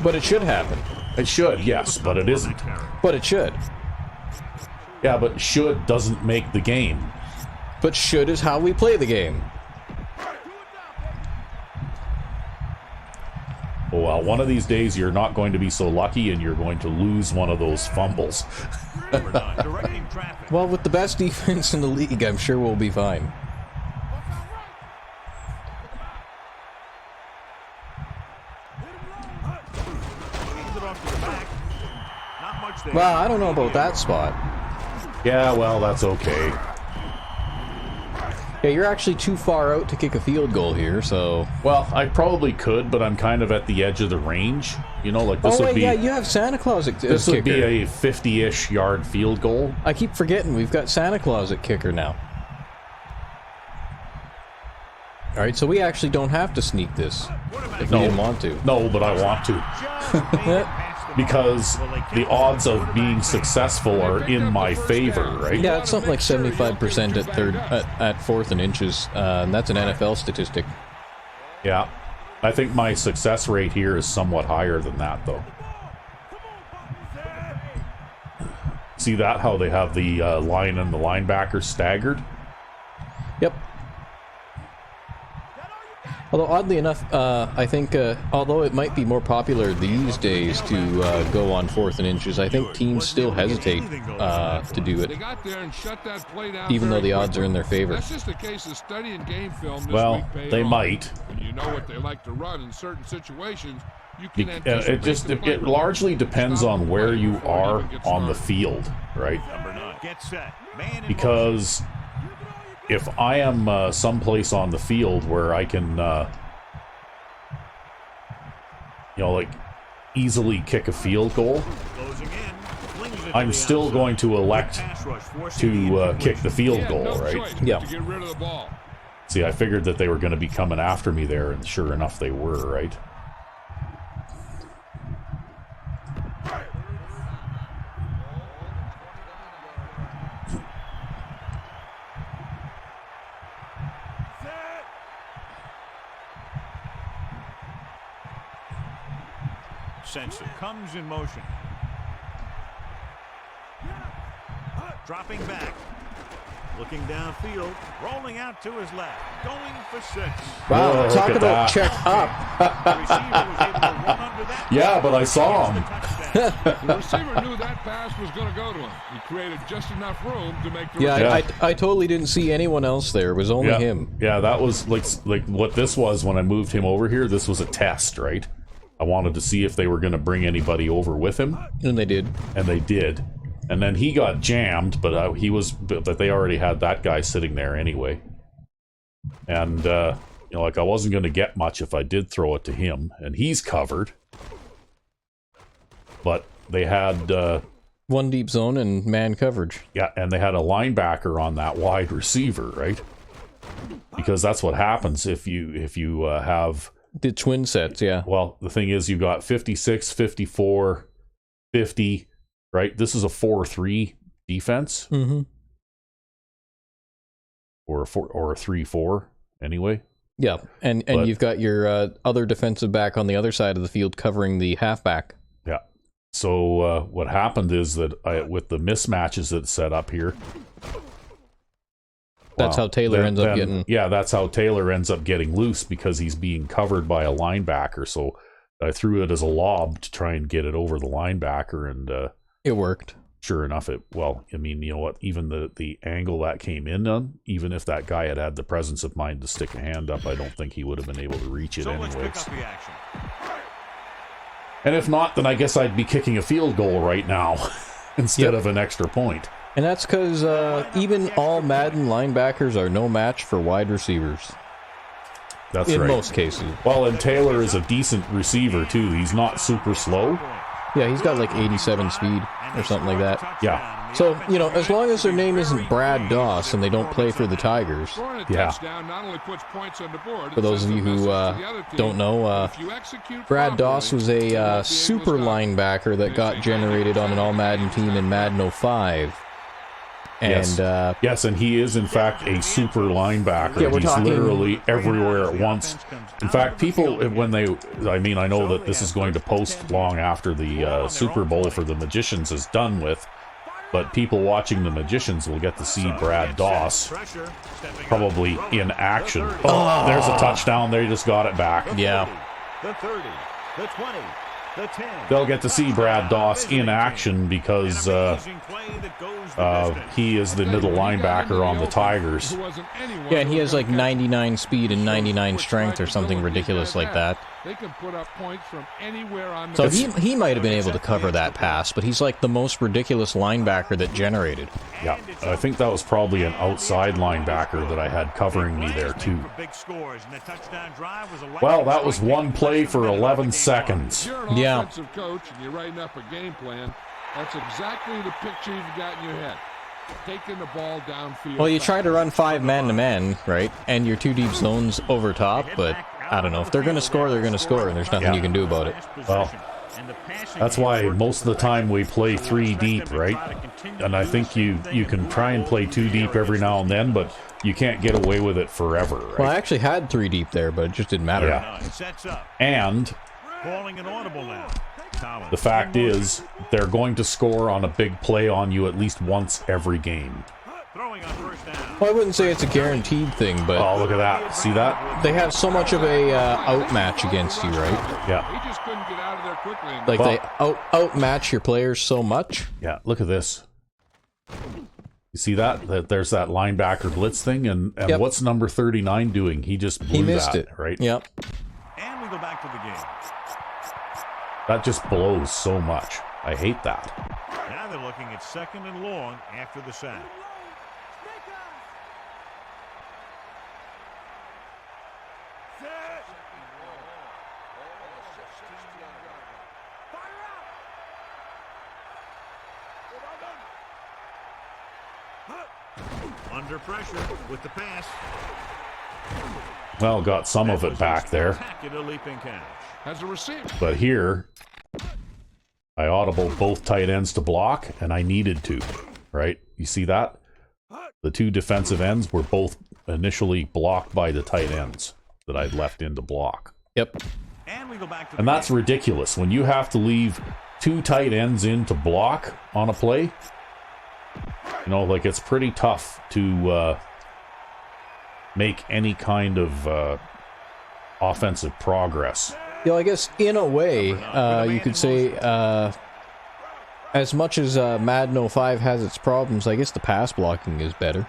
Speaker 1: But it should happen.
Speaker 2: It should, yes, but it isn't.
Speaker 1: But it should.
Speaker 2: Yeah, but should doesn't make the game.
Speaker 1: But should is how we play the game.
Speaker 2: Well, one of these days you're not going to be so lucky and you're going to lose one of those fumbles.
Speaker 3: Directing traffic.
Speaker 1: Well, with the best defense in the league, I'm sure we'll be fine.
Speaker 3: Hand it off to the back. Not much there.
Speaker 1: Well, I don't know about that spot.
Speaker 2: Yeah, well, that's okay.
Speaker 1: Yeah, you're actually too far out to kick a field goal here, so...
Speaker 2: Well, I probably could, but I'm kind of at the edge of the range. You know, like this
Speaker 1: Oh,
Speaker 2: would
Speaker 1: wait,
Speaker 2: be
Speaker 1: yeah, you have Santa Claus as
Speaker 2: this would be
Speaker 1: kicker.
Speaker 2: a 50-ish yard field goal.
Speaker 1: I keep forgetting we've got Santa Claus at kicker now. Alright, so we actually don't have to sneak this if we didn't want to.
Speaker 2: No, but I want to.
Speaker 3: Just made it past the
Speaker 2: Because
Speaker 3: Well, they
Speaker 2: the
Speaker 3: kept
Speaker 2: odds of being successful are in my favor, right?
Speaker 1: Yeah, it's something like 75% at fourth and inches, and that's an NFL statistic.
Speaker 2: Yeah. I think my success rate here is somewhat higher than that, though. See that? How they have the line and the linebacker staggered?
Speaker 1: Yep. Although, oddly enough, I think, although it might be more popular these days to go on fourth and inches, I think teams still hesitate to do
Speaker 4: They
Speaker 1: it,
Speaker 4: got there and shut that play down
Speaker 1: even though
Speaker 4: very
Speaker 1: the odds are in their favor.
Speaker 4: That's just a case of studying game film this
Speaker 2: Well,
Speaker 4: week paid
Speaker 2: they
Speaker 4: off.
Speaker 2: might.
Speaker 4: When you know what they like to run in certain situations, you
Speaker 2: Be-
Speaker 4: can
Speaker 2: It
Speaker 4: anticipate
Speaker 2: just
Speaker 4: the play.
Speaker 2: it largely depends
Speaker 4: Stop
Speaker 2: on
Speaker 4: the
Speaker 2: where
Speaker 4: play
Speaker 2: you
Speaker 4: before it
Speaker 2: are
Speaker 4: even gets
Speaker 2: on the
Speaker 4: started.
Speaker 2: field, right?
Speaker 3: Number 9. Get set. Man in
Speaker 2: Because if I am someplace on the field where I can, like easily kick a field goal,
Speaker 3: motion. Closing in. Flings it to
Speaker 2: I'm
Speaker 3: the
Speaker 2: still
Speaker 3: outside.
Speaker 2: going to elect
Speaker 3: Pass rush forcing the
Speaker 2: to
Speaker 3: incompletion.
Speaker 2: kick the field
Speaker 4: He had
Speaker 2: goal,
Speaker 4: no
Speaker 2: right?
Speaker 4: choice but
Speaker 1: Yeah.
Speaker 4: to get rid of the ball.
Speaker 2: See, I figured that they were going to be coming after me there, and sure enough, they were, right?
Speaker 3: Sensor comes in motion. Dropping back. Looking downfield. Rolling out to his left. Going for 6.
Speaker 1: Wow,
Speaker 2: Whoa,
Speaker 1: talk
Speaker 2: look at
Speaker 1: about
Speaker 2: that.
Speaker 1: check up.
Speaker 3: The receiver was able to run under that.
Speaker 2: Yeah, but I saw him.
Speaker 4: The receiver knew that pass was going to go to him. He created just enough room to make the
Speaker 1: Yeah,
Speaker 4: receiver.
Speaker 1: I totally didn't see anyone else there. It was only
Speaker 2: Yeah,
Speaker 1: him.
Speaker 2: yeah, that was like what this was when I moved him over here. This was a test, right? I wanted to see if they were going to bring anybody over with him,
Speaker 1: And they did.
Speaker 2: and they did. And then he got jammed, but but they already had that guy sitting there anyway. And like I wasn't going to get much if I did throw it to him, and he's covered. But they had
Speaker 1: One deep zone and man coverage.
Speaker 2: yeah, and they had a linebacker on that wide receiver, right? Because that's what happens if you have.
Speaker 1: The twin sets, yeah.
Speaker 2: Well, the thing is, you got 56, 54, 50, right? This is a 4-3 defense,
Speaker 1: Mm-hmm.
Speaker 2: or a 3-4 anyway.
Speaker 1: Yeah, and
Speaker 2: But-
Speaker 1: you've got your other defensive back on the other side of the field covering the halfback.
Speaker 2: Yeah. So what happened is that with the mismatches that's set up here,
Speaker 1: That's how Taylor ends up getting...
Speaker 2: Yeah, that's how Taylor ends up getting loose, because he's being covered by a linebacker. So I threw it as a lob to try and get it over the linebacker, and
Speaker 1: It worked.
Speaker 2: sure enough, well, I mean, you know what? Even the angle that came in on, even if that guy had the presence of mind to stick a hand up, I don't think he would have been able to reach it anyways.
Speaker 3: Let's pick up the action.
Speaker 2: And if not, then I guess I'd be kicking a field goal right now instead of an extra point.
Speaker 1: And that's because even all Madden linebackers are no match for wide receivers.
Speaker 2: That's
Speaker 1: in
Speaker 2: right.
Speaker 1: most cases.
Speaker 2: Well, and Taylor is a decent receiver, too. He's not super slow.
Speaker 1: Yeah, he's got like 87 speed or something like that.
Speaker 2: Yeah.
Speaker 1: So, you know, as long as their name isn't Brad Doss and they don't play for the Tigers.
Speaker 2: Yeah.
Speaker 1: For those of you who don't know, Brad Doss was a super linebacker that got generated on an all-Madden team in Madden 05. And,
Speaker 2: yes, and he is, in fact, a super linebacker.
Speaker 1: Yeah,
Speaker 2: He's literally everywhere at once. In fact, people, when they... I mean, I know that this is going to post long after the Super Bowl for the Magicians is done with, but people watching the Magicians will get to see Brad Doss probably in action. Oh, there's a touchdown. They just got it back.
Speaker 1: Yeah.
Speaker 3: The 30, the 20, the 10.
Speaker 2: They'll get to see Brad Doss in action because he is the middle linebacker on the Tigers.
Speaker 1: Yeah, and he has like 99 speed and 99 strength or something ridiculous like that.
Speaker 4: They can put up points from anywhere on
Speaker 1: So he might have been able to cover that pass, but he's like the most ridiculous linebacker that generated.
Speaker 2: Yeah, I think that was probably an outside linebacker that I had covering me there too. Well, that was one play for 11 seconds.
Speaker 4: You're an
Speaker 1: Yeah.
Speaker 4: offensive coach and you're writing up a game plan. That's exactly the picture you've got in your head. Taking the ball downfield.
Speaker 1: Well, you try to run 5 man-to-man, right? And your 2 deep zones over top, but I don't know. If they're going to score, they're going to score, and there's nothing you can do about it.
Speaker 2: Well, that's why most of the time we play 3 deep, right? And I think you can try and play 2 deep every now and then, but you can't get away with it forever, right?
Speaker 1: Well, I actually had 3 deep there, but it just didn't matter.
Speaker 2: Yeah. And
Speaker 3: Calling an audible now.
Speaker 2: the fact is, they're going to score on a big play on you at least once every game.
Speaker 3: Throwing on first down.
Speaker 1: Well, I wouldn't say it's a guaranteed thing, but
Speaker 2: Oh, look at that. See that?
Speaker 1: they have so much of a outmatch against you, right?
Speaker 2: Yeah.
Speaker 4: He just couldn't get out of there quickly.
Speaker 1: Like they outmatch your players so much.
Speaker 2: Yeah, look at this. You see that? There's that linebacker blitz thing, and
Speaker 1: Yep.
Speaker 2: what's number 39 doing? He just blew
Speaker 1: He missed
Speaker 2: that,
Speaker 1: it,
Speaker 2: right?
Speaker 1: Yep.
Speaker 3: And we go back to the game.
Speaker 2: That just blows so much. I hate that.
Speaker 3: Now they're looking at 2nd and long after the sack. Under pressure with the pass.
Speaker 2: Well, got some of it back there.
Speaker 3: Spectacular leaping catch.
Speaker 4: As a receiver.
Speaker 2: But here, I audibled both tight ends to block, and I needed to, right? You see that? The 2 defensive ends were both initially blocked by the tight ends that I'd left in to block.
Speaker 1: Yep.
Speaker 3: And we go back to the
Speaker 2: And that's ridiculous. When you have to leave 2 tight ends in to block on a play, you know, like it's pretty tough to make any kind of offensive progress.
Speaker 1: You know, I guess in a way, you could say, as much as Madden 05 has its problems, I guess the pass blocking is better.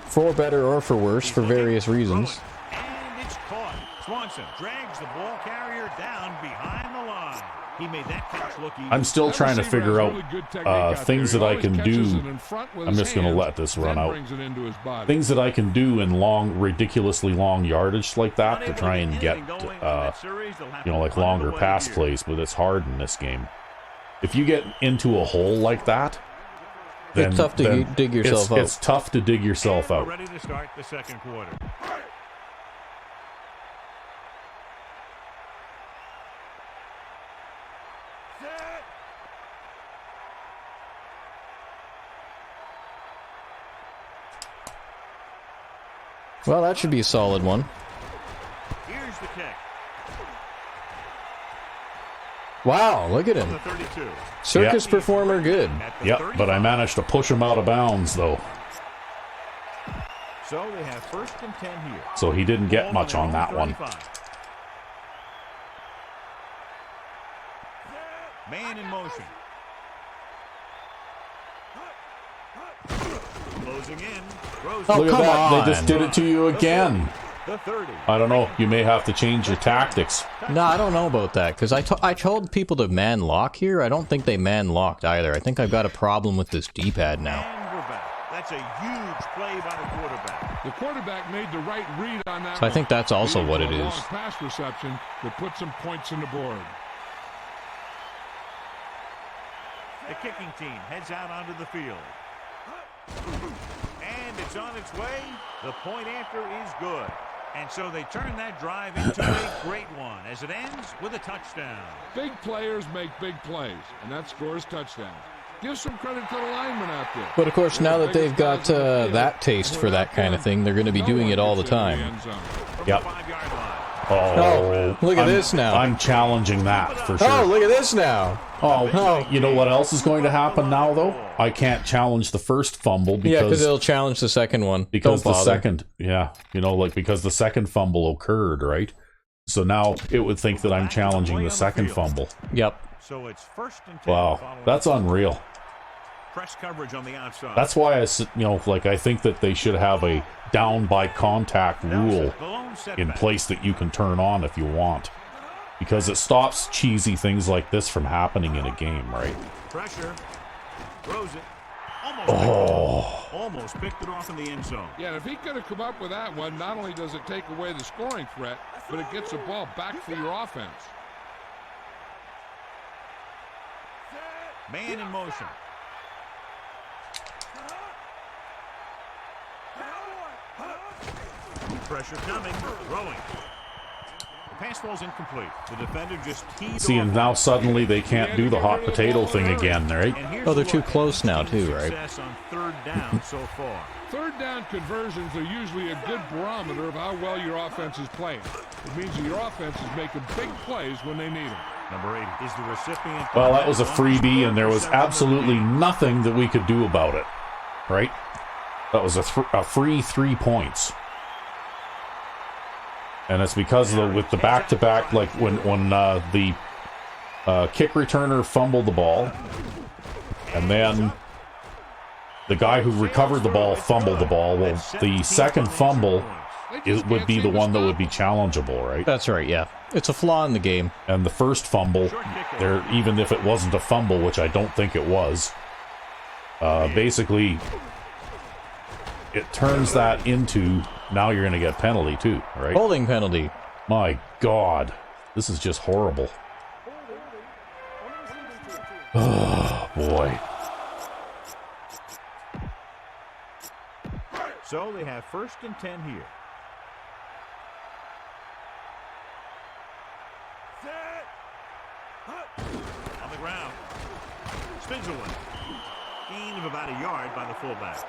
Speaker 1: For better or for worse, for various reasons.
Speaker 3: And it's caught. Swanson drags the ball carrier down behind the line. He made that catch look easy.
Speaker 2: I'm still trying to figure out things that I can do. I'm just going to let this run out. Things that I can do in ridiculously long yardage like that to try and get, you know, like longer pass plays, but it's hard in this game. If you get into a hole like that, then
Speaker 1: It's tough to dig yourself out.
Speaker 2: It's tough to dig yourself out.
Speaker 3: Ready to start the 2nd quarter.
Speaker 1: Well, that should be a solid one.
Speaker 3: Here's the kick.
Speaker 1: Wow, look at
Speaker 3: The
Speaker 1: him.
Speaker 3: 32.
Speaker 1: Circus performer good.
Speaker 3: At the
Speaker 2: Yep,
Speaker 3: 35.
Speaker 2: but I managed to push him out of bounds, though.
Speaker 3: So they have 1st and 10 here.
Speaker 2: So he didn't get much on that one.
Speaker 3: Man in motion. Closing in. Throws
Speaker 1: Oh,
Speaker 2: Look at
Speaker 1: come
Speaker 2: that.
Speaker 1: on.
Speaker 2: They just did it to you again.
Speaker 3: the 30.
Speaker 2: I don't know. You may have to change your tactics.
Speaker 1: No, I don't know about that, because I told people to man lock here. I don't think they man locked either. I think I've got a problem with this D-pad now.
Speaker 3: And we're back. That's a huge play by the quarterback.
Speaker 4: The quarterback made the right read on that.
Speaker 1: So I think that's also what it
Speaker 4: A long
Speaker 1: is.
Speaker 4: pass reception to put some points on the board.
Speaker 3: The kicking team heads out onto the field. And it's on its way. The point after is good. And so they turn that drive into a great one as it ends with a touchdown.
Speaker 4: Big players make big plays, and that scores touchdowns. Give some credit to the linemen out there.
Speaker 1: But of course, now that they've got that taste for that kind of thing, they're going to be doing it all the time.
Speaker 3: From
Speaker 2: Yep.
Speaker 3: the 5-yard line.
Speaker 2: Oh,
Speaker 1: look at this now.
Speaker 2: I'm challenging that for
Speaker 1: Oh,
Speaker 2: sure.
Speaker 1: look at this now.
Speaker 2: Oh, you know what else is going to happen now, though? I can't challenge the first fumble
Speaker 1: Yeah, because
Speaker 2: because
Speaker 1: it'll challenge the second one.
Speaker 2: because
Speaker 1: Don't
Speaker 2: the
Speaker 1: bother.
Speaker 2: second, because the second fumble occurred, right? So now it would think that I'm challenging the second fumble.
Speaker 1: Yep.
Speaker 3: So it's first and 10.
Speaker 2: Wow,
Speaker 3: following
Speaker 2: that's unreal.
Speaker 3: press coverage on the outside.
Speaker 2: That's why I think that they should have a down by contact rule
Speaker 3: The lone
Speaker 2: in
Speaker 3: setback.
Speaker 2: place that you can turn on if you want, because it stops cheesy things like this from happening in a game, right?
Speaker 3: Pressure. Throws it. Almost picked it off in the end zone.
Speaker 4: Yeah, and if he could have come up with that one, not only does it take away the scoring threat, but it gets the ball back for your offense.
Speaker 3: Man in motion. Pressure coming. Throwing. The pass falls incomplete. The defender just teed
Speaker 2: See, and
Speaker 3: off.
Speaker 2: now suddenly they can't do the hot potato thing again, right?
Speaker 3: And here's
Speaker 1: Oh, they're
Speaker 3: a
Speaker 1: too
Speaker 3: look
Speaker 1: close
Speaker 3: at
Speaker 1: now,
Speaker 3: team
Speaker 1: too, right?
Speaker 3: Success on third down so far.
Speaker 4: Third down conversions are usually a good barometer of how well your offense is playing. It means that your offense is making big plays when they need them.
Speaker 3: Number 8 is the recipient.
Speaker 2: Well, that was a freebie, and there was absolutely nothing that we could do about it, right? That was a free 3 points. And it's because with the back-to-back, like when the kick returner fumbled the ball, and then the guy who recovered the ball fumbled the ball. Well, the second fumble would be the one that would be challengeable, right?
Speaker 1: That's right, yeah. It's a flaw in the game.
Speaker 2: And the first fumble, there, even if it wasn't a fumble, which I don't think it was, basically it turns that into, now you're going to get penalty too, right?
Speaker 1: Holding penalty.
Speaker 2: My God, this is just horrible. Oh, boy.
Speaker 3: So they have first and 10 here. On the ground. Spins away. Gain of about a yard by the fullback.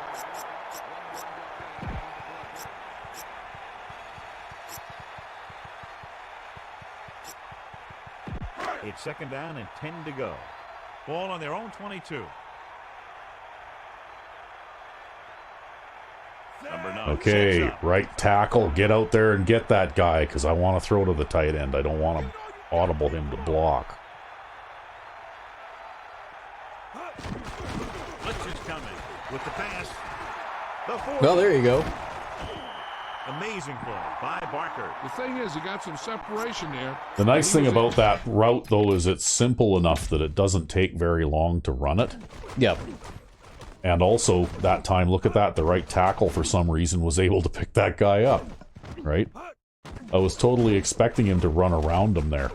Speaker 3: It's second down and 10 to go. Ball on their own 22. Number 9.
Speaker 2: Okay,
Speaker 3: sets up.
Speaker 2: right tackle, get out there and get that guy, because I want to throw to the tight end. I don't want to audible him to block.
Speaker 3: Blitz is coming with the pass. The 40.
Speaker 1: Well, there you go.
Speaker 3: Amazing play by Barker.
Speaker 4: The thing is, you got some separation there.
Speaker 2: The nice thing about that route, though, is it's simple enough that it doesn't take very long to run it.
Speaker 1: Yep.
Speaker 2: And also, that time, look at that, the right tackle, for some reason, was able to pick that guy up, right? I was totally expecting him to run around him there.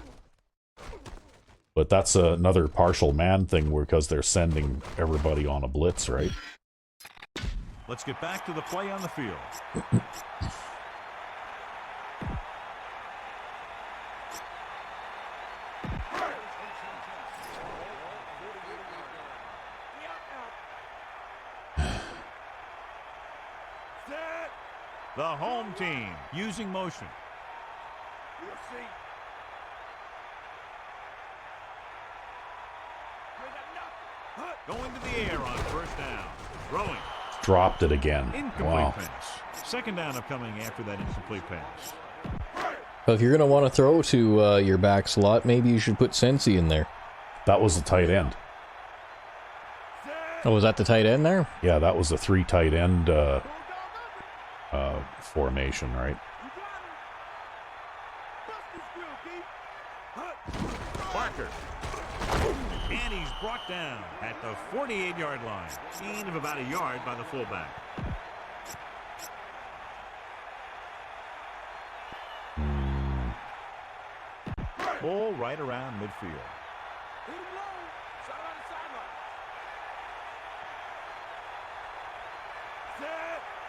Speaker 2: But that's another partial man thing, because they're sending everybody on a blitz, right?
Speaker 3: Let's get back to the play on the field. The home team using motion. Going to the air on first down. Throwing.
Speaker 2: Dropped it again.
Speaker 3: Incomplete
Speaker 2: Wow.
Speaker 3: pass. Second down upcoming after that incomplete pass.
Speaker 1: But if you're going to want to throw to your back slot, maybe you should put Sensi in there.
Speaker 2: That was the tight end.
Speaker 1: Oh, was that the tight end there?
Speaker 2: Yeah, that was a 3 tight end formation, right?
Speaker 3: Parker. And he's brought down at the 48-yard line. Gain of about a yard by the fullback. Ball right around midfield.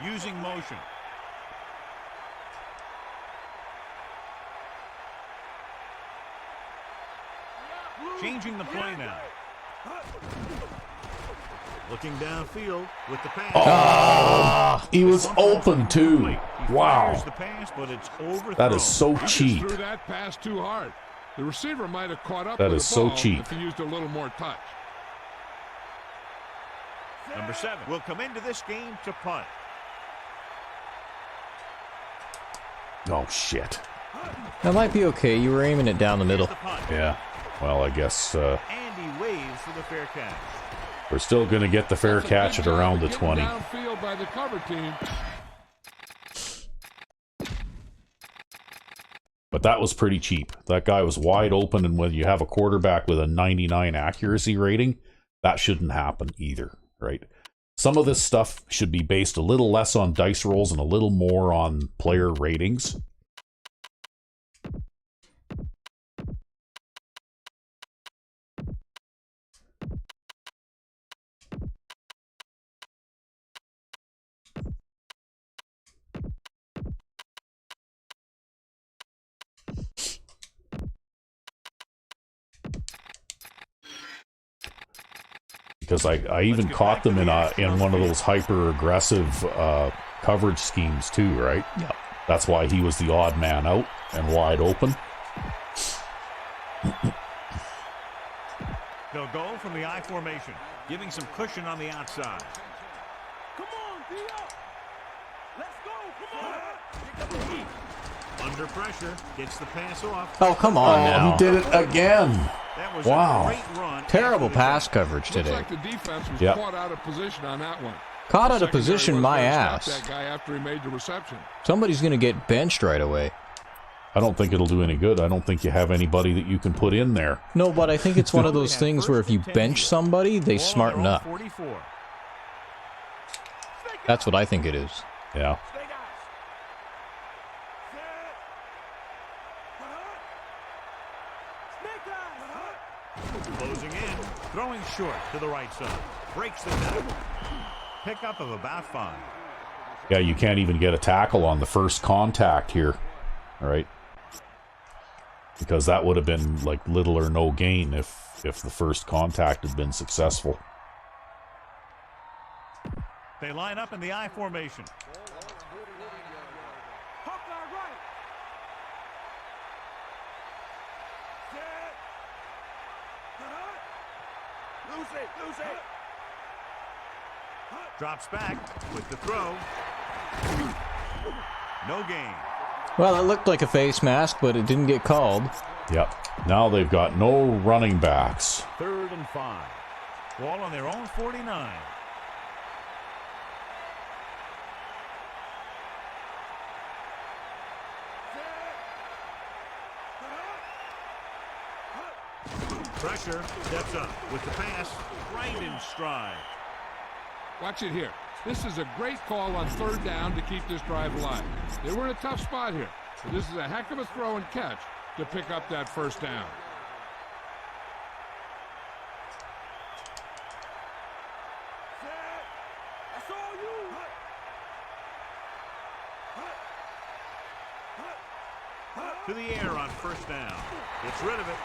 Speaker 3: Using motion. Changing the play now. Looking downfield with the pass.
Speaker 2: Oh, he was open too. Wow.
Speaker 3: The pass, but it's overthrown.
Speaker 2: That is so
Speaker 4: He
Speaker 2: cheap.
Speaker 4: just threw that pass too hard. The receiver might have caught up
Speaker 2: That
Speaker 4: with
Speaker 2: is
Speaker 4: the
Speaker 2: so
Speaker 4: ball
Speaker 2: cheap.
Speaker 4: if he used a little more touch.
Speaker 3: Number 7 will come into this game to punt.
Speaker 2: Oh, shit.
Speaker 1: That might be okay. You were aiming it down the middle.
Speaker 3: The punt.
Speaker 2: Yeah. Well, I guess
Speaker 3: And he waves for the fair catch.
Speaker 2: we're still going to get the fair
Speaker 4: That's a
Speaker 2: catch
Speaker 4: good
Speaker 2: at
Speaker 4: job
Speaker 2: around
Speaker 4: of
Speaker 2: the
Speaker 4: getting
Speaker 2: 20.
Speaker 4: Downfield by the cover team.
Speaker 2: But that was pretty cheap. That guy was wide open, and when you have a quarterback with a 99 accuracy rating, that shouldn't happen either, right? Some of this stuff should be based a little less on dice rolls and a little more on player ratings. Because I even caught them in one of those hyper aggressive coverage schemes too, right?
Speaker 1: Yeah.
Speaker 2: That's why he was the odd man out and wide open.
Speaker 3: They'll go from the I formation, giving some cushion on the outside.
Speaker 5: Come on, Dio. Let's go. Come on.
Speaker 3: Under pressure, gets the pass off.
Speaker 1: Oh, come on now.
Speaker 2: He did it again.
Speaker 3: That was
Speaker 2: Wow.
Speaker 3: a great run.
Speaker 1: Terrible
Speaker 3: after the
Speaker 1: pass
Speaker 3: catch.
Speaker 1: coverage
Speaker 4: Looks
Speaker 1: today.
Speaker 4: like the defense was
Speaker 2: Yep.
Speaker 4: caught out of position on that one.
Speaker 1: Caught out
Speaker 4: The
Speaker 1: of position,
Speaker 4: secondary
Speaker 1: my
Speaker 4: was gonna stop
Speaker 1: ass.
Speaker 4: that guy after he made the reception.
Speaker 1: Somebody's going to get benched right away.
Speaker 2: I don't think it'll do any good. I don't think you have anybody that you can put in there.
Speaker 1: No, but I think it's one of those things where if you bench somebody, they
Speaker 3: Ball on
Speaker 1: smarten
Speaker 3: their own
Speaker 1: up.
Speaker 3: 44.
Speaker 1: That's what I think it is.
Speaker 2: Yeah.
Speaker 5: Stay guys. Snake eyes.
Speaker 3: Closing in, throwing short to the right side. Breaks the tackle. Pickup of about 5.
Speaker 2: Yeah, you can't even get a tackle on the first contact here. All right. Because that would have been like little or no gain if the first contact had been successful.
Speaker 3: They line up in the I formation.
Speaker 5: Hawkeye right. Set. Lose it. Lose it.
Speaker 3: Drops back with the throw. No gain.
Speaker 1: Well, it looked like a face mask, but it didn't get called.
Speaker 2: Yep. Now they've got no running backs.
Speaker 3: 3rd and 5. Ball on their own 49. Pressure, steps up with the pass, right in stride.
Speaker 4: Watch it here. This is a great call on 3rd down to keep this drive alive. They were in a tough spot here, but this is a heck of a throw and catch to pick up that 1st down.
Speaker 5: That's all you.
Speaker 3: To the air on 1st down. Gets rid of it.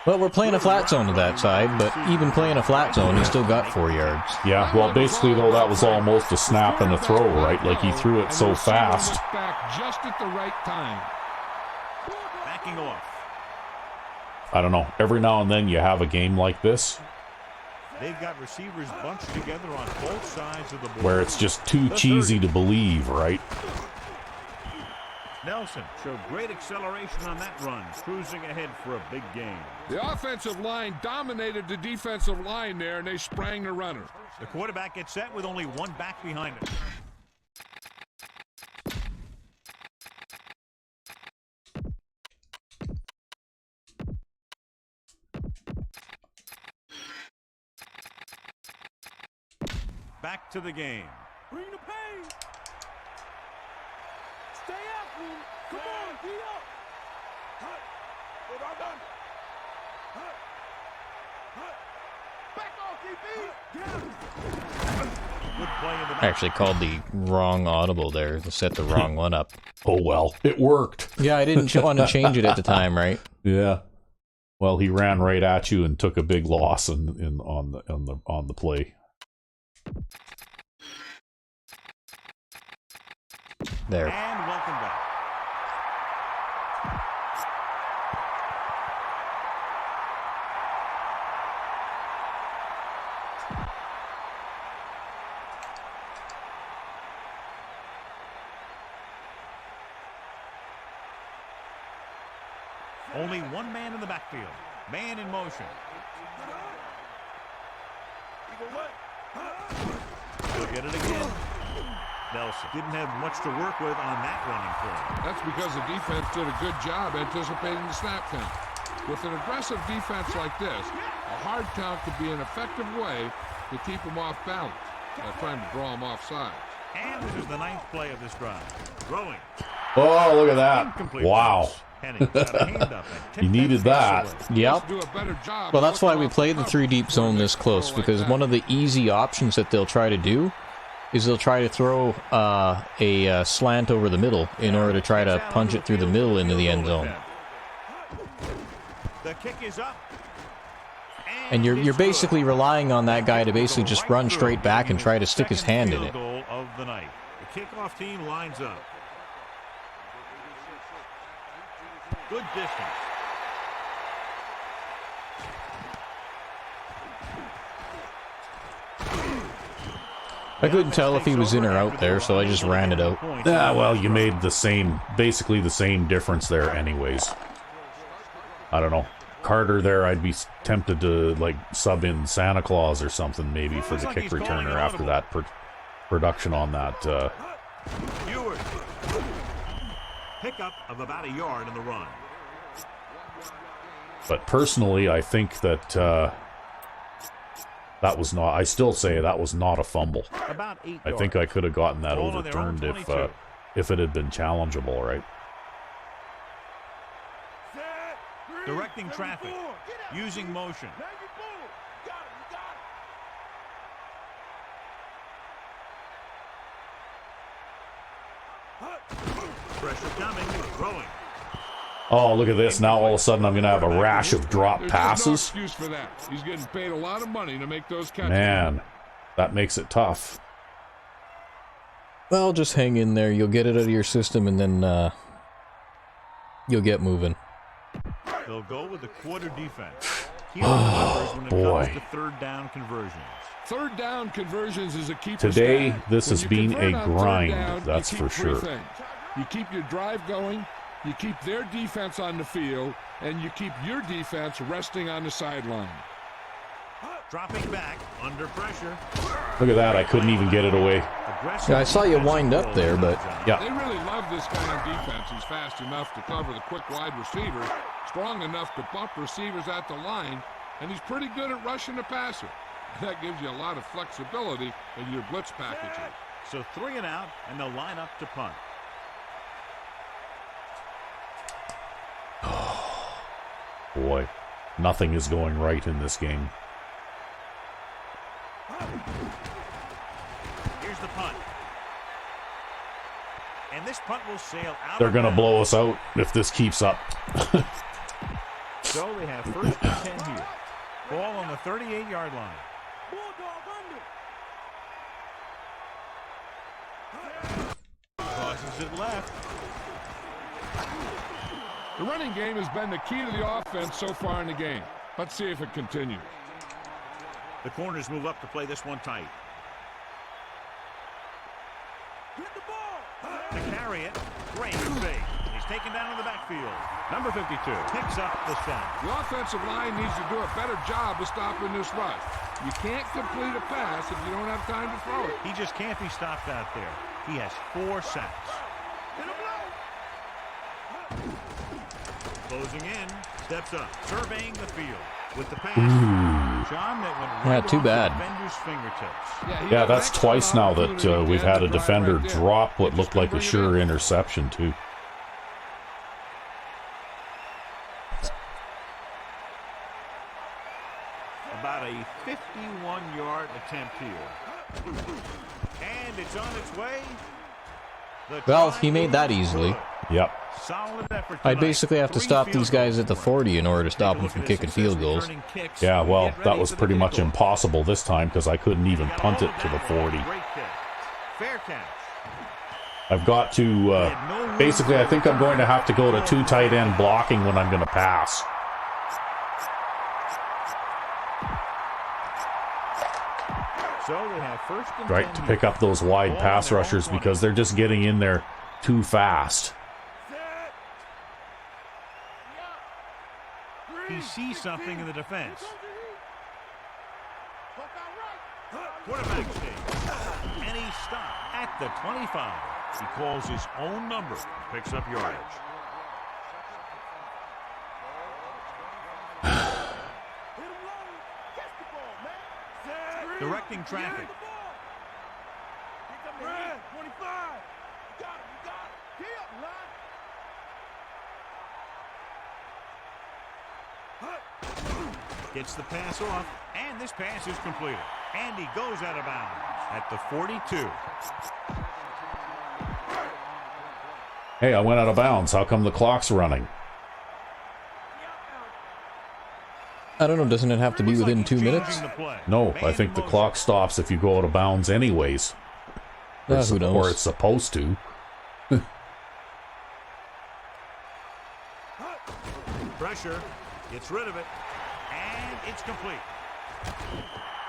Speaker 1: Well, we're playing a flat zone to that side, but even playing a flat zone, he still got 4 yards.
Speaker 2: Yeah, well, basically, though, that was almost a snap and a throw, right? Like, he threw it so fast.
Speaker 4: Back just at the right time.
Speaker 3: Backing off.
Speaker 2: I don't know. Every now and then you have a game like this
Speaker 3: They've got receivers bunched together on both sides of the ball.
Speaker 2: where it's just too cheesy to believe, right?
Speaker 3: Nelson showed great acceleration on that run, cruising ahead for a big gain.
Speaker 4: The offensive line dominated the defensive line there, and they sprang the runner.
Speaker 3: The quarterback gets set with only one back behind him. Back to the game.
Speaker 5: Bring the pain. Stay after him. Come on, be up. Back off, DB.
Speaker 3: Good play in the back.
Speaker 1: I actually called the wrong audible there to set the wrong one up.
Speaker 2: Oh well, it worked.
Speaker 1: Yeah, I didn't want to change it at the time, right?
Speaker 2: Yeah. Well, he ran right at you and took a big loss on the play.
Speaker 1: There.
Speaker 3: And welcome back. Only one man in the backfield. Man in motion. He'll get it again. Nelson didn't have much to work with on that running play.
Speaker 4: That's because the defense did a good job anticipating the snap count. With an aggressive defense like this, a hard count could be an effective way to keep them off balance by trying to draw them off sides.
Speaker 3: And this is the 9th play of this drive. Throwing.
Speaker 2: Oh, look at that.
Speaker 3: Incomplete
Speaker 2: Wow.
Speaker 3: pass. Henning got a hand up and tipped
Speaker 2: You needed
Speaker 3: pass
Speaker 2: that.
Speaker 3: away.
Speaker 1: Yep.
Speaker 4: Do a better job.
Speaker 1: Well, that's why we
Speaker 4: looking
Speaker 1: play
Speaker 4: off
Speaker 1: the
Speaker 4: cover
Speaker 1: 3 deep zone
Speaker 4: before
Speaker 1: this
Speaker 4: they
Speaker 1: close,
Speaker 4: score
Speaker 1: because
Speaker 4: like
Speaker 1: one
Speaker 4: that.
Speaker 1: of the easy options that they'll try to do is they'll try to throw a slant over the middle in order to try to punch it through the middle into the end zone.
Speaker 3: The kick is up.
Speaker 1: And you're
Speaker 3: it's
Speaker 1: basically
Speaker 3: good.
Speaker 1: relying on that guy to basically just
Speaker 3: Right
Speaker 1: run
Speaker 3: through,
Speaker 1: straight back and
Speaker 3: getting
Speaker 1: try to stick his
Speaker 3: second
Speaker 1: hand in
Speaker 3: field
Speaker 1: it.
Speaker 3: goal of the night. The kickoff team lines up. Good distance.
Speaker 1: I couldn't tell if he was in or out there, so I just ran it out.
Speaker 2: Yeah, well, you made basically the same difference there anyways. I don't know. Carter there, I'd be tempted to, like, sub in Santa Claus or something maybe for the kick returner after that production on that.
Speaker 3: Ewers. Pickup of about a yard in the run.
Speaker 2: But personally, I think that that was not. I still say that was not a fumble.
Speaker 3: About 8
Speaker 2: I
Speaker 3: yards.
Speaker 2: think I could have gotten that
Speaker 3: Ball on their own
Speaker 2: overturned
Speaker 3: 22.
Speaker 2: if it had been challengeable, right?
Speaker 3: Directing traffic. Using motion.
Speaker 5: Now you move. Got him. You got him.
Speaker 3: Pressure coming. Throwing.
Speaker 2: Oh, look at this! Now all of a sudden I'm going to have a rash of drop
Speaker 4: There's just no
Speaker 2: passes.
Speaker 4: excuse for that. He's getting paid a lot of money to make those catches.
Speaker 2: Man, that makes it tough.
Speaker 1: Well, just hang in there. You'll get it out of your system, and then you'll get moving.
Speaker 3: They'll go with the quarter defense. When it
Speaker 2: boy.
Speaker 3: comes to third down conversions.
Speaker 4: Third down conversions is a key.
Speaker 2: Today, this
Speaker 4: When
Speaker 2: has
Speaker 4: you
Speaker 2: been
Speaker 4: convert
Speaker 2: a
Speaker 4: on third
Speaker 2: grind,
Speaker 4: down,
Speaker 2: that's
Speaker 4: you
Speaker 2: for
Speaker 4: keep three
Speaker 2: sure.
Speaker 4: things. You keep your drive going, you keep their defense on the field, and you keep your defense resting on the sideline.
Speaker 3: Dropping back under pressure.
Speaker 2: Look at that! I couldn't even get it away.
Speaker 3: Aggressive
Speaker 1: Yeah, I saw you
Speaker 3: defensive
Speaker 1: wind up
Speaker 3: goal
Speaker 1: there,
Speaker 3: line,
Speaker 1: but
Speaker 3: John.
Speaker 2: Yeah.
Speaker 4: They really love this guy on defense. He's fast enough to cover the quick wide receiver, strong enough to bump receivers at the line, and he's pretty good at rushing the passer. That gives you a lot of flexibility in your blitz packages.
Speaker 3: So 3 and out, and they'll line up to punt.
Speaker 2: Boy, nothing is going right in this game.
Speaker 3: Here's the punt. And this punt will sail out.
Speaker 2: They're
Speaker 3: of
Speaker 2: going to
Speaker 3: bounds.
Speaker 2: blow us out if this keeps up.
Speaker 3: So they have first and 10 here. Ball on the 38-yard line.
Speaker 5: Bulldog under.
Speaker 3: Crosses it left.
Speaker 4: The running game has been the key to the offense so far in the game. Let's see if it continues.
Speaker 3: The corners move up to play this one tight.
Speaker 5: Get the ball.
Speaker 3: To carry it, great fake. taken down in the backfield. Number 52 picks up the sack.
Speaker 4: The offensive line needs to do a better job of stopping this rush. You can't complete a pass if you don't have time to throw it.
Speaker 3: He just can't be stopped out there. He has 4 sacks. Closing in, steps up, surveying the field with the pass. John, that went right
Speaker 1: Not too
Speaker 3: off
Speaker 1: bad.
Speaker 3: the defender's fingertips.
Speaker 4: He
Speaker 2: Yeah,
Speaker 4: had
Speaker 2: that's
Speaker 4: an
Speaker 2: twice now
Speaker 4: excellent
Speaker 2: that
Speaker 4: opportunity
Speaker 2: we've
Speaker 4: to
Speaker 2: had
Speaker 4: end
Speaker 2: a
Speaker 4: the drive
Speaker 2: defender
Speaker 4: right there.
Speaker 2: drop what
Speaker 4: Just
Speaker 2: looked like a
Speaker 4: couldn't bring it
Speaker 2: sure
Speaker 4: in.
Speaker 2: interception, too.
Speaker 3: About a 51-yard attempt here. And it's on its way. The
Speaker 1: Well,
Speaker 3: try
Speaker 1: he made that
Speaker 3: is
Speaker 1: easily.
Speaker 3: good.
Speaker 2: Yep.
Speaker 3: Solid effort
Speaker 1: I
Speaker 3: tonight.
Speaker 1: basically have to
Speaker 3: 3
Speaker 1: stop
Speaker 3: field
Speaker 1: these guys
Speaker 3: goals
Speaker 1: at the
Speaker 3: for him.
Speaker 1: 40 in order to
Speaker 3: Take
Speaker 1: stop
Speaker 3: a
Speaker 1: them
Speaker 3: look
Speaker 1: from
Speaker 3: at his
Speaker 1: kicking field
Speaker 3: success
Speaker 1: goals.
Speaker 3: returning kicks.
Speaker 2: Yeah,
Speaker 3: We
Speaker 2: well,
Speaker 3: get
Speaker 2: that
Speaker 3: ready
Speaker 2: was
Speaker 3: for the
Speaker 2: pretty much
Speaker 3: kickoff.
Speaker 2: impossible this time because I couldn't even
Speaker 3: Got
Speaker 2: punt
Speaker 3: all
Speaker 2: it
Speaker 3: of
Speaker 2: to the
Speaker 3: that.
Speaker 2: 40.
Speaker 3: Great catch. Fair catch.
Speaker 2: I've got to, basically, I think I'm going to have to go to 2 tight end blocking when I'm going to pass.
Speaker 3: So they have first and
Speaker 2: Right,
Speaker 3: 10
Speaker 2: to
Speaker 3: here.
Speaker 2: pick up those wide
Speaker 3: Ball
Speaker 2: pass
Speaker 3: on their own
Speaker 2: rushers
Speaker 3: 20.
Speaker 2: because they're just getting in there too fast.
Speaker 3: He sees something in the defense. Quarterback stage. And he stopped at the 25. He calls his own number. Picks up yardage. Directing traffic.
Speaker 5: 25. You got it. Get up, line.
Speaker 3: Gets the pass off. And this pass is completed. And he goes out of bounds at the 42.
Speaker 2: Hey, I went out of bounds. How come the clock's running?
Speaker 1: I don't know, doesn't it have to be
Speaker 3: Looks like
Speaker 1: within
Speaker 3: he's
Speaker 1: 2
Speaker 3: changing
Speaker 1: minutes?
Speaker 3: the play.
Speaker 2: No, I
Speaker 3: Man
Speaker 2: think
Speaker 3: in
Speaker 2: the
Speaker 3: motion.
Speaker 2: clock stops if you go out of bounds anyways.
Speaker 1: Who
Speaker 2: Or it's
Speaker 1: knows?
Speaker 2: supposed to.
Speaker 3: Pressure. Gets rid of it. And it's complete.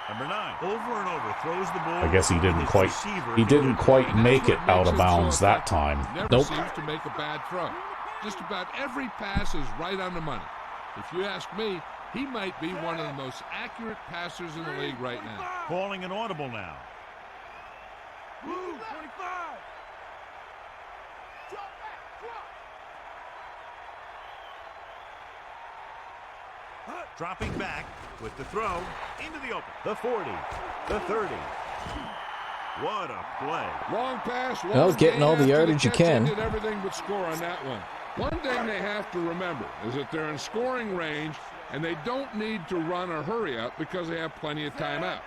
Speaker 3: Number 9. Over and over. Throws the ball.
Speaker 2: I guess he didn't
Speaker 3: His
Speaker 2: quite
Speaker 3: receiver
Speaker 2: he
Speaker 3: can
Speaker 2: didn't
Speaker 3: get
Speaker 2: quite
Speaker 4: And
Speaker 2: make
Speaker 4: that's
Speaker 2: it
Speaker 4: what
Speaker 2: out
Speaker 4: makes
Speaker 2: of
Speaker 4: him so
Speaker 2: bounds that
Speaker 4: effective.
Speaker 2: time.
Speaker 4: Never
Speaker 1: Nope.
Speaker 4: seems to make a bad throw. Just about every pass is right on the money. If you ask me, he might be one of the most accurate passers in the league right now.
Speaker 3: Calling an audible now.
Speaker 5: Blue, 25. Drop back, drop.
Speaker 3: Dropping back with the throw into the open. The 40. The 30. What a play.
Speaker 4: Long pass, long
Speaker 1: Well, getting all the
Speaker 4: gain after
Speaker 1: yardage you
Speaker 4: catch,
Speaker 1: can.
Speaker 4: Did everything but score on that one. One thing they have to remember is that they're in scoring range and they don't need to run or hurry up because they have plenty of timeout.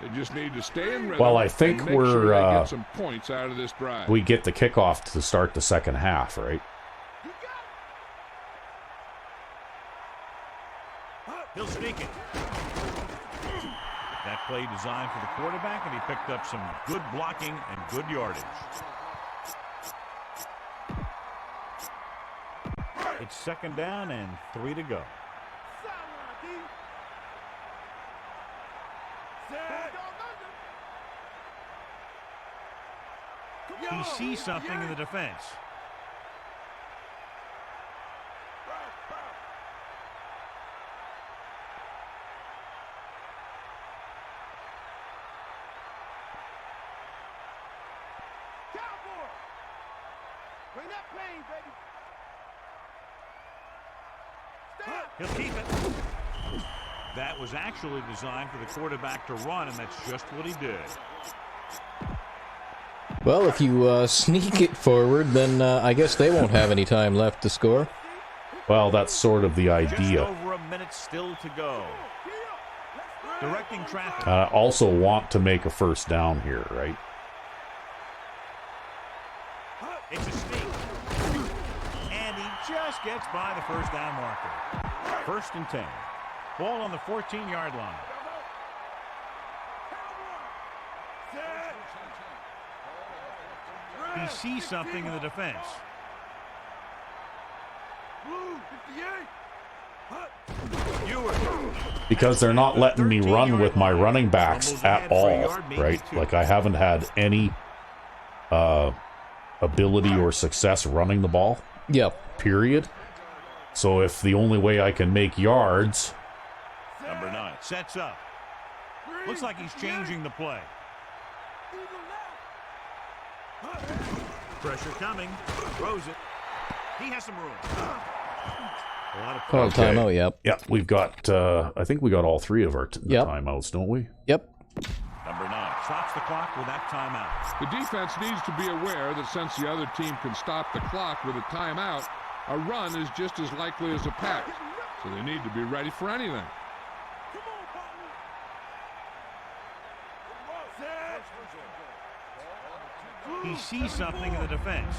Speaker 4: They just need to stay in rhythm.
Speaker 2: Well, I
Speaker 4: and
Speaker 2: think
Speaker 4: make sure
Speaker 2: we're,
Speaker 4: they get some points out of this drive.
Speaker 2: We get the kickoff to start the second half, right?
Speaker 3: He'll sneak it. That play designed for the quarterback, and he picked up some good blocking and good yardage. It's second down and 3 to go.
Speaker 5: Sideline, D. Set.
Speaker 3: He sees something in the defense.
Speaker 5: Cowboy. Bring that pain, baby. Stop.
Speaker 3: He'll keep it. That was actually designed for the quarterback to run, and that's just what he did.
Speaker 1: Well, if you sneak it forward, then I guess they won't have any time left to score.
Speaker 2: Well, that's sort of the
Speaker 3: Just
Speaker 2: idea.
Speaker 3: over a minute still to go. Directing traffic.
Speaker 2: I also want to make a first down here, right?
Speaker 3: It's a sneak. And he just gets by the first down marker. First and 10. Ball on the 14-yard line. He sees something in the defense.
Speaker 5: Blue, 58.
Speaker 3: Ewert.
Speaker 2: Because they're not letting me run with my running backs at all, right? Like I haven't had any ability or success running the ball.
Speaker 1: Yep.
Speaker 2: period. So if the only way I can make yards...
Speaker 3: Number 9 sets up. Looks like he's changing the play. Pressure coming. Throws it. He has some room. A lot of
Speaker 1: Call timeout, yep.
Speaker 2: Yeah, we've got, I think we got all 3 of our timeouts, don't we?
Speaker 1: Yep.
Speaker 3: Number 9 stops the clock with that timeout.
Speaker 4: The defense needs to be aware that since the other team can stop the clock with a timeout, a run is just as likely as a pass. So they need to be ready for anything.
Speaker 3: He sees something in the defense.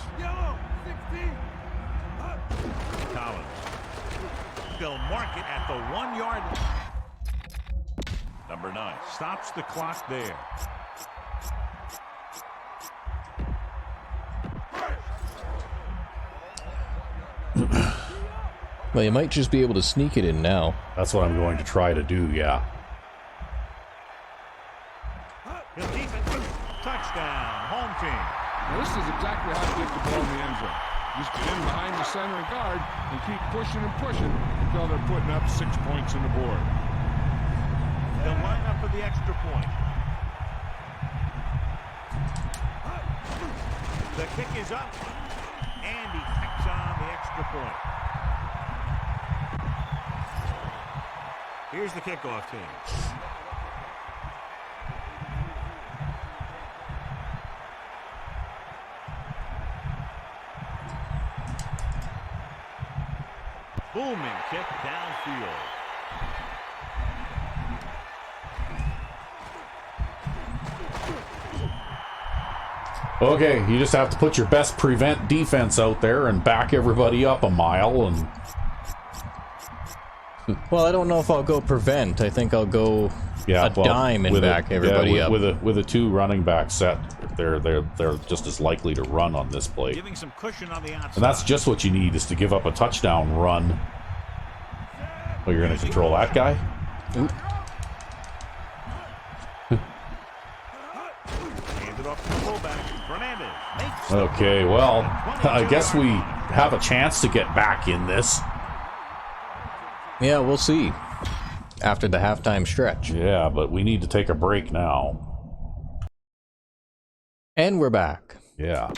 Speaker 3: Collins. They'll mark it at the 1-yard line. Number 9 stops the clock there.
Speaker 1: Well, you might just be able to sneak it in now.
Speaker 2: That's what I'm going to try to do, yeah.
Speaker 3: He'll keep it. Touchdown, home team.
Speaker 4: Now this is exactly how to get the ball in the end zone. Just get in behind the center guard and keep pushing and pushing until they're putting up 6 points on the board.
Speaker 3: They'll line up for the extra point. The kick is up, and he tacks on the extra point. Here's the kickoff team. Booming kick downfield.
Speaker 2: Okay, you just have to put your best prevent defense out there and back everybody up a mile. And
Speaker 1: Well, I don't know if I'll go prevent. I think I'll go dime and back everybody up.
Speaker 2: With a 2 running back set, they're just as likely to run on this play.
Speaker 3: Giving some cushion on the outside.
Speaker 2: And that's just what you need, is to give up a touchdown run. Oh, you're going to control that guy?
Speaker 1: Oop.
Speaker 3: Handed off to the fullback. Fernandez makes it.
Speaker 2: Okay, well, I guess we have a chance to get back in this.
Speaker 1: Yeah, we'll see. After the halftime stretch.
Speaker 2: Yeah, but we need to take a break now.
Speaker 1: And we're back.
Speaker 2: Yeah.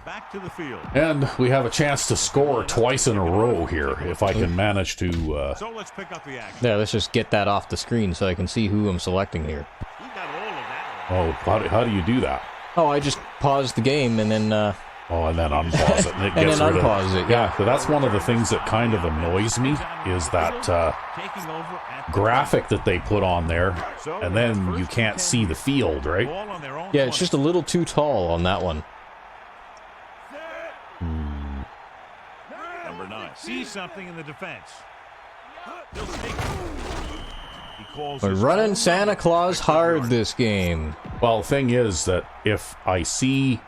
Speaker 3: Back to the field.
Speaker 2: And we have a chance to score twice in a row here, if I can manage to...
Speaker 3: So let's pick up the action.
Speaker 1: Yeah, let's just get that off the screen so I can see who I'm selecting here.
Speaker 3: He got all of that.
Speaker 2: Oh, how do you do that?
Speaker 1: Oh, I just paused the game and then...
Speaker 2: Oh, and then unpause it. And it
Speaker 1: and
Speaker 2: gets
Speaker 1: then
Speaker 2: rid
Speaker 1: unpause it, yeah.
Speaker 2: So that's one of the things that kind of annoys me, is that
Speaker 3: Taking over at the
Speaker 2: graphic that they put on there, and then you can't see the field, right?
Speaker 3: ball on their own
Speaker 1: Yeah, it's just a little too tall on that one.
Speaker 3: Number 9 sees something in the defense. He'll take it. He calls
Speaker 1: We're
Speaker 3: his
Speaker 1: running
Speaker 3: own
Speaker 1: Santa
Speaker 3: number.
Speaker 1: Claus
Speaker 3: Extra
Speaker 1: hard
Speaker 3: yard.
Speaker 1: this game.
Speaker 2: Well, the thing is that if I see,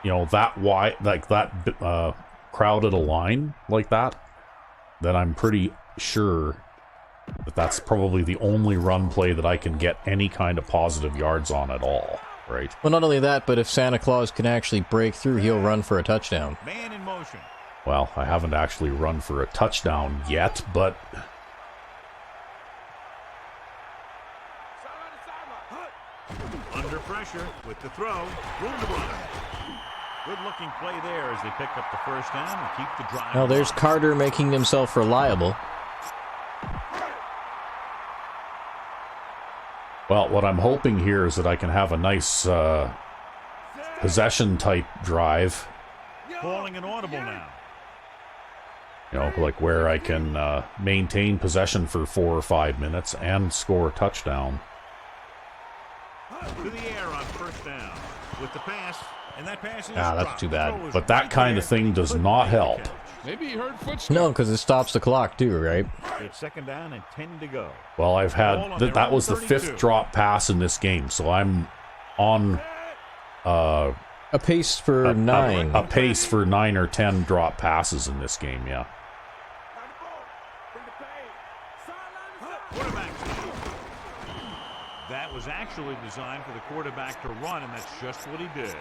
Speaker 2: that wide, like that crowded a line like that, then I'm pretty sure that that's probably the only run play that I can get any kind of positive yards on at all, right?
Speaker 1: Well, not only that, but if Santa Claus can actually break through, he'll run for a touchdown.
Speaker 3: Man in motion.
Speaker 2: Well, I haven't actually run for a touchdown yet, but
Speaker 3: Under pressure with the throw. Room to run. Good looking play there as they pick up the first down and keep the drive.
Speaker 1: Now there's
Speaker 3: alive.
Speaker 1: Carter making himself reliable.
Speaker 2: well, what I'm hoping here is that I can have a nice possession type drive,
Speaker 3: Calling an audible now.
Speaker 2: like where I can maintain possession for 4 or 5 minutes and score a touchdown.
Speaker 3: To the air on first down with the pass, and that pass is
Speaker 1: Ah, that's
Speaker 3: dropped.
Speaker 1: too bad.
Speaker 3: Throw is
Speaker 2: But that
Speaker 3: right
Speaker 2: kind
Speaker 3: there.
Speaker 2: of thing does
Speaker 3: Couldn't
Speaker 2: not
Speaker 3: make the
Speaker 2: help.
Speaker 3: catch.
Speaker 4: Maybe he heard footsteps.
Speaker 1: No, because it stops the clock too, right?
Speaker 3: It's second down and 10 to go.
Speaker 2: Well, I've
Speaker 3: Ball
Speaker 2: had
Speaker 3: on their
Speaker 2: that
Speaker 3: own
Speaker 2: was the
Speaker 3: 32.
Speaker 2: 5th drop pass in this game, so I'm on
Speaker 1: A pace for
Speaker 2: a
Speaker 1: 9.
Speaker 2: pace for 9 or 10 drop passes in this game. Yeah.
Speaker 3: Quarterback. That was actually designed for the quarterback to run, and that's just what he did.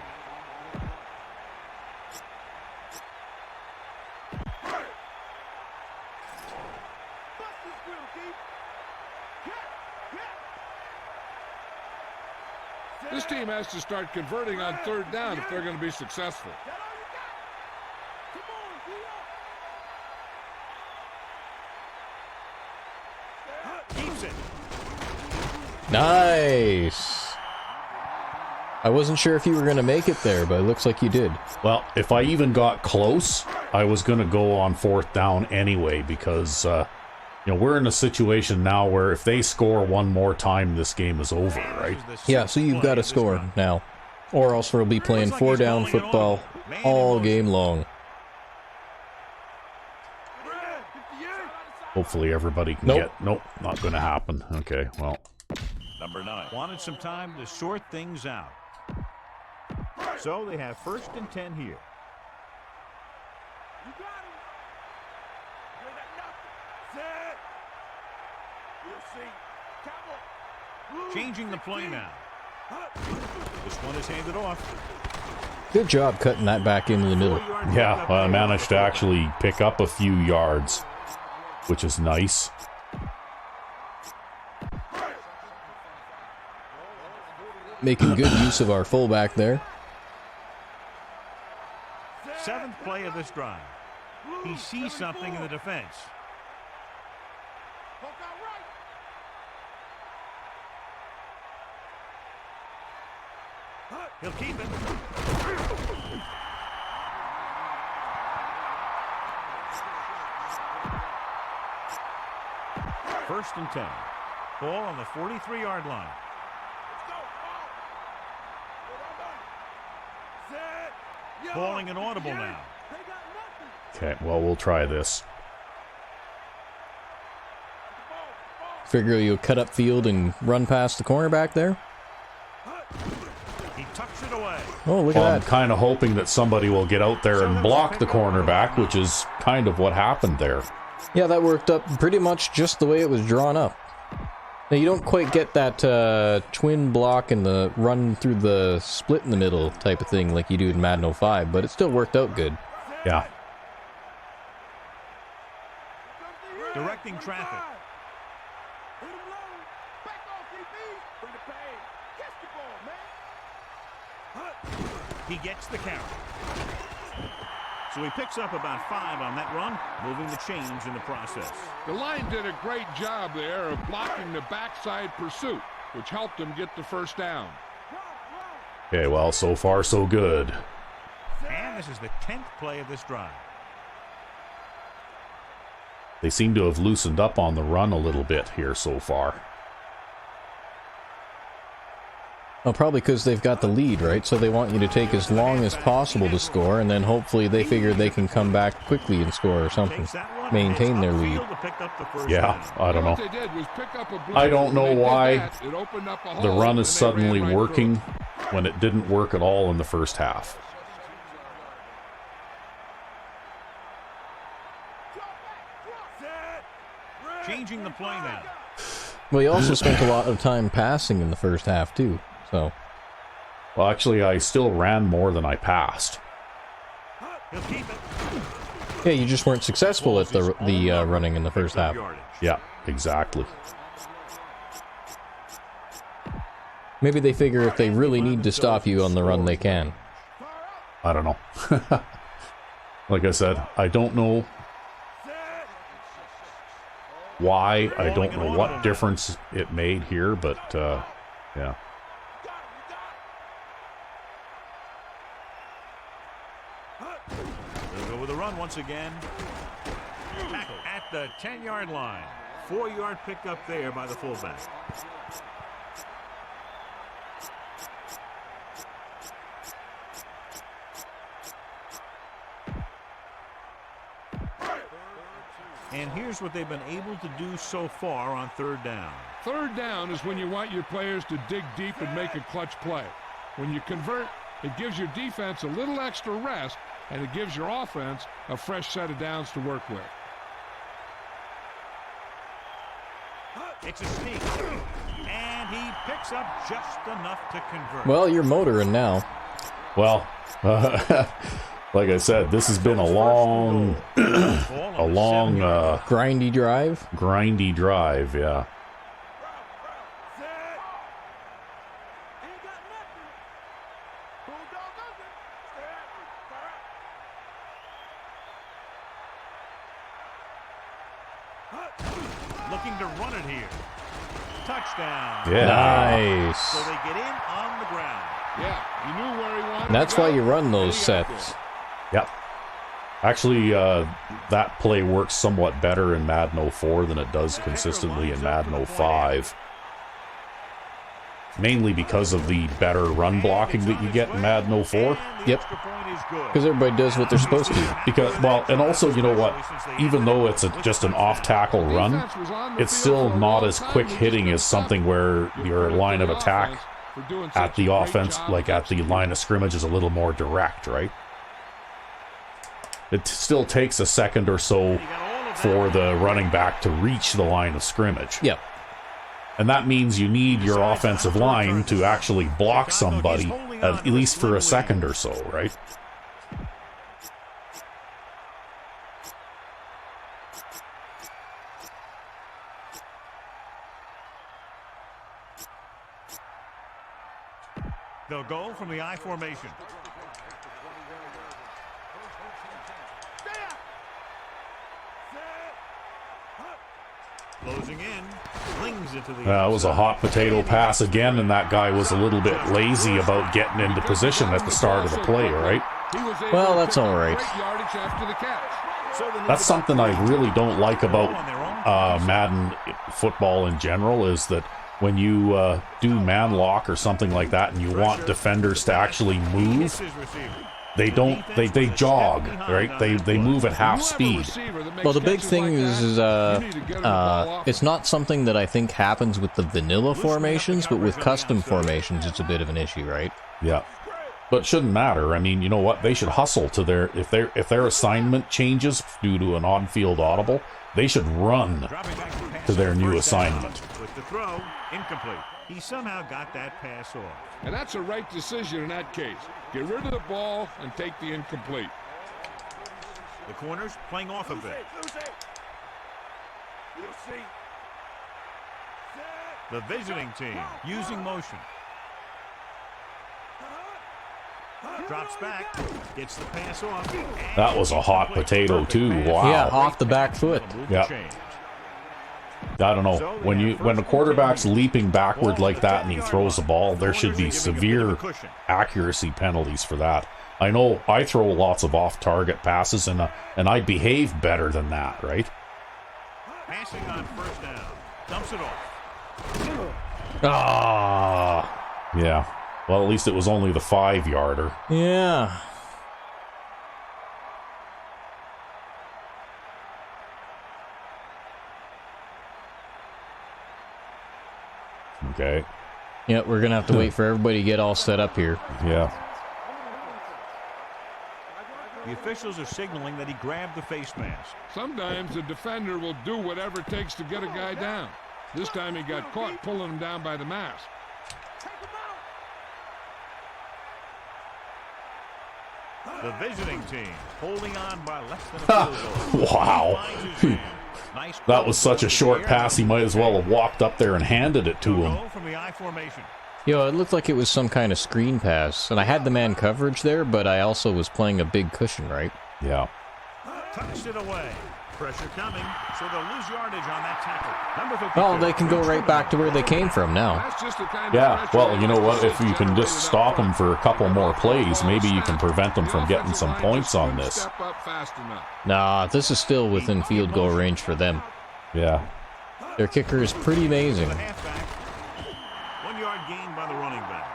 Speaker 4: This team has to start converting on third down if they're going to be successful.
Speaker 3: Keeps it.
Speaker 1: Nice. I wasn't sure if you were going to make it there, but it looks like you did.
Speaker 2: Well, if I even got close, I was going to go on fourth down anyway because, we're in a situation now where if they score one more time, this game is over, right?
Speaker 1: Yeah, so you've got to score now. Or else we'll be playing 4-down football all game long.
Speaker 2: Hopefully everybody can
Speaker 1: Nope.
Speaker 2: Nope, not going to happen. Okay, well.
Speaker 3: Number 9 wanted some time to sort things out. So they have 1st and 10 here.
Speaker 5: You got him. You ain't got nothing. Set. We'll see. Cowboy.
Speaker 3: Changing the play now. This one is handed off.
Speaker 1: Good job cutting that back into the middle.
Speaker 2: Yeah, I managed to actually pick up a few yards, which is nice.
Speaker 1: Making good use of our fullback there.
Speaker 3: 7th play of this drive. He sees something in the defense.
Speaker 5: Poke out right.
Speaker 3: He'll keep it. First and 10. Ball on the 43-yard line.
Speaker 5: Let's go. Ball. Set. Yo.
Speaker 3: Calling an audible now.
Speaker 5: They got nothing.
Speaker 2: Okay, well, we'll try this.
Speaker 1: Figure you'll cut up field and run past the cornerback there.
Speaker 3: He tucks it away.
Speaker 1: Oh, look
Speaker 2: Well,
Speaker 1: at
Speaker 2: I'm
Speaker 1: that.
Speaker 2: kind of hoping that somebody will get out there and block the cornerback, which is kind of what happened there.
Speaker 1: Yeah, that worked up pretty much just the way it was drawn up. Now, you don't quite get that twin block and the run through the split in the middle type of thing like you do in Madden 05, but it still worked out good.
Speaker 2: Yeah.
Speaker 3: Directing traffic.
Speaker 5: Hit him low. Back off, DB. Bring the pain. Catch the ball, man.
Speaker 3: He gets the carry. So he picks up about 5 on that run, moving the chains in the process.
Speaker 4: The line did a great job there of blocking the backside pursuit, which helped them get the first down.
Speaker 2: Okay, well, so far so good.
Speaker 3: And this is the 10th play of this drive.
Speaker 2: They seem to have loosened up on the run a little bit here so far.
Speaker 1: Well, probably because they've got the lead, right? So they want you to take as long as possible to score, and then hopefully they figure they can come back quickly and score or something.
Speaker 3: Takes that one,
Speaker 1: Maintain
Speaker 3: heads
Speaker 1: their lead.
Speaker 3: upfield to pick up the first
Speaker 2: Yeah,
Speaker 3: down.
Speaker 2: I don't
Speaker 4: What
Speaker 2: know.
Speaker 4: they did was pick up a blitz.
Speaker 2: I don't know
Speaker 4: When they did
Speaker 2: why
Speaker 4: that, it opened up a
Speaker 2: The
Speaker 4: hole,
Speaker 2: run
Speaker 4: and
Speaker 2: is
Speaker 4: they
Speaker 2: suddenly
Speaker 4: ran right through
Speaker 2: working
Speaker 4: it.
Speaker 2: when it didn't work at all in the first half.
Speaker 3: Changing the play now.
Speaker 1: Well, you also spent a lot of time passing in the first half, too. So,
Speaker 2: Well, actually, I still ran more than I passed.
Speaker 3: He'll keep it.
Speaker 1: yeah, you just weren't successful at the running in the first half.
Speaker 3: Yardage.
Speaker 2: Yeah, exactly.
Speaker 1: Maybe they figure if they really need to stop you on the run, they can.
Speaker 2: I don't know. Like I said, I don't know why. I don't know what difference it made here, but yeah.
Speaker 3: They'll go with a run once again. Tackle at the 10-yard line. 4-yard pickup there by the fullback. And here's what they've been able to do so far on 3rd down.
Speaker 4: Third down is when you want your players to dig deep and make a clutch play. When you convert, it gives your defense a little extra rest, and it gives your offense a fresh set of downs to work with.
Speaker 3: It's a sneak. And he picks up just enough to convert.
Speaker 1: Well, you're motoring now.
Speaker 2: Well, like I said, this has been a long,
Speaker 1: Grindy drive.
Speaker 2: grindy drive. Yeah.
Speaker 3: Touchdown.
Speaker 2: Yeah.
Speaker 1: Nice.
Speaker 3: So they get in on the ground.
Speaker 4: Yeah, you knew where he wanted
Speaker 1: And that's
Speaker 4: to go,
Speaker 1: why you run those
Speaker 4: and he got
Speaker 1: sets.
Speaker 2: Yep. Actually, that play works somewhat better in Madden 04 than it does consistently in Madden 05. Mainly because of the better run blocking that you get in Madden 04.
Speaker 1: Yep. Because everybody does what they're supposed to.
Speaker 2: Because, well, and also, you know what? Even though it's just an off-tackle run, it's still not as quick hitting as something where your line of attack at the offense, like at the line of scrimmage, is a little more direct, right? It still takes a second or so for the running back to reach the line of scrimmage.
Speaker 1: Yep.
Speaker 2: And that means you need your offensive line to actually block somebody, at least for a second or so, right?
Speaker 3: They'll go from the I formation. Closing in, flings it to the
Speaker 2: It was a hot potato pass again, and that guy was a little bit lazy about getting into position at the start of the play, right?
Speaker 1: Well, that's all right.
Speaker 2: That's something I really don't like about Madden football in general, is that when you do man lock or something like that and you want defenders to actually move, they don't, they jog, right? They move at half speed.
Speaker 1: Well, the big thing is it's not something that I think happens with the vanilla formations, but with custom formations, it's a bit of an issue, right?
Speaker 2: Yeah. But it shouldn't matter. I mean, you know what? They should hustle to their, if their assignment changes due to an on-field audible, they should run to their new assignment.
Speaker 3: With the throw, incomplete. He somehow got that pass off.
Speaker 4: And that's a right decision in that case. Get rid of the ball and take the incomplete.
Speaker 3: The corners playing off a bit. The visiting team using motion. Drops back, gets the pass off.
Speaker 2: That was a hot potato too. Wow.
Speaker 1: Yeah, off the back foot.
Speaker 2: Yeah. I don't know. When a quarterback's leaping backward like that and he throws the ball, there should be severe accuracy penalties for that. I know I throw lots of off-target passes and I behave better than that, right?
Speaker 3: Passing on first down. Dumps it off.
Speaker 2: Ah. Yeah. Well, at least it was only the 5-yarder.
Speaker 1: Yeah.
Speaker 2: Okay.
Speaker 1: Yeah, we're going to have to wait for everybody to get all set up here.
Speaker 2: Yeah.
Speaker 3: The officials are signaling that he grabbed the face mask.
Speaker 4: Sometimes the defender will do whatever it takes to get a guy down. This time he got caught pulling him down by the mask.
Speaker 3: The visiting team holding on by less than a field goal.
Speaker 2: Wow. That was such a short pass, he might as well have walked up there and handed it to him.
Speaker 3: From the I formation.
Speaker 1: Yo, it looked like it was some kind of screen pass, and I had the man coverage there, but I also was playing a big cushion, right?
Speaker 2: Yeah.
Speaker 3: Touched it away. Pressure coming, so they'll lose yardage on that tackle. Number 52.
Speaker 1: Oh, they can go right back to where they came from now.
Speaker 4: That's just the kind
Speaker 2: Yeah,
Speaker 4: of
Speaker 2: well, you know what? If you can just stop them for a couple more plays, maybe you can prevent them from getting some points on this.
Speaker 4: Step up fast enough.
Speaker 1: Nah, this is still within field goal range for them.
Speaker 2: Yeah.
Speaker 1: Their kicker is pretty amazing.
Speaker 3: The halfback. 1 yard gain by the running back.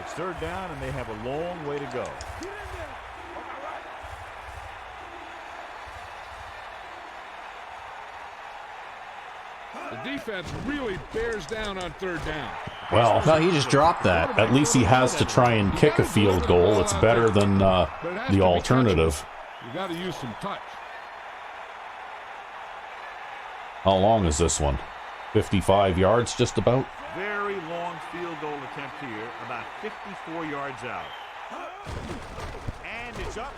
Speaker 3: It's third down, and they have a long way to go.
Speaker 4: The defense really bears down on third down.
Speaker 2: Well,
Speaker 1: No, he just dropped that.
Speaker 2: at least he has to try and kick a field goal. It's better than the alternative.
Speaker 4: You got to use some touch.
Speaker 2: How long is this one? 55 yards, just about?
Speaker 3: Very long field goal attempt here, about 54 yards out. And it's up.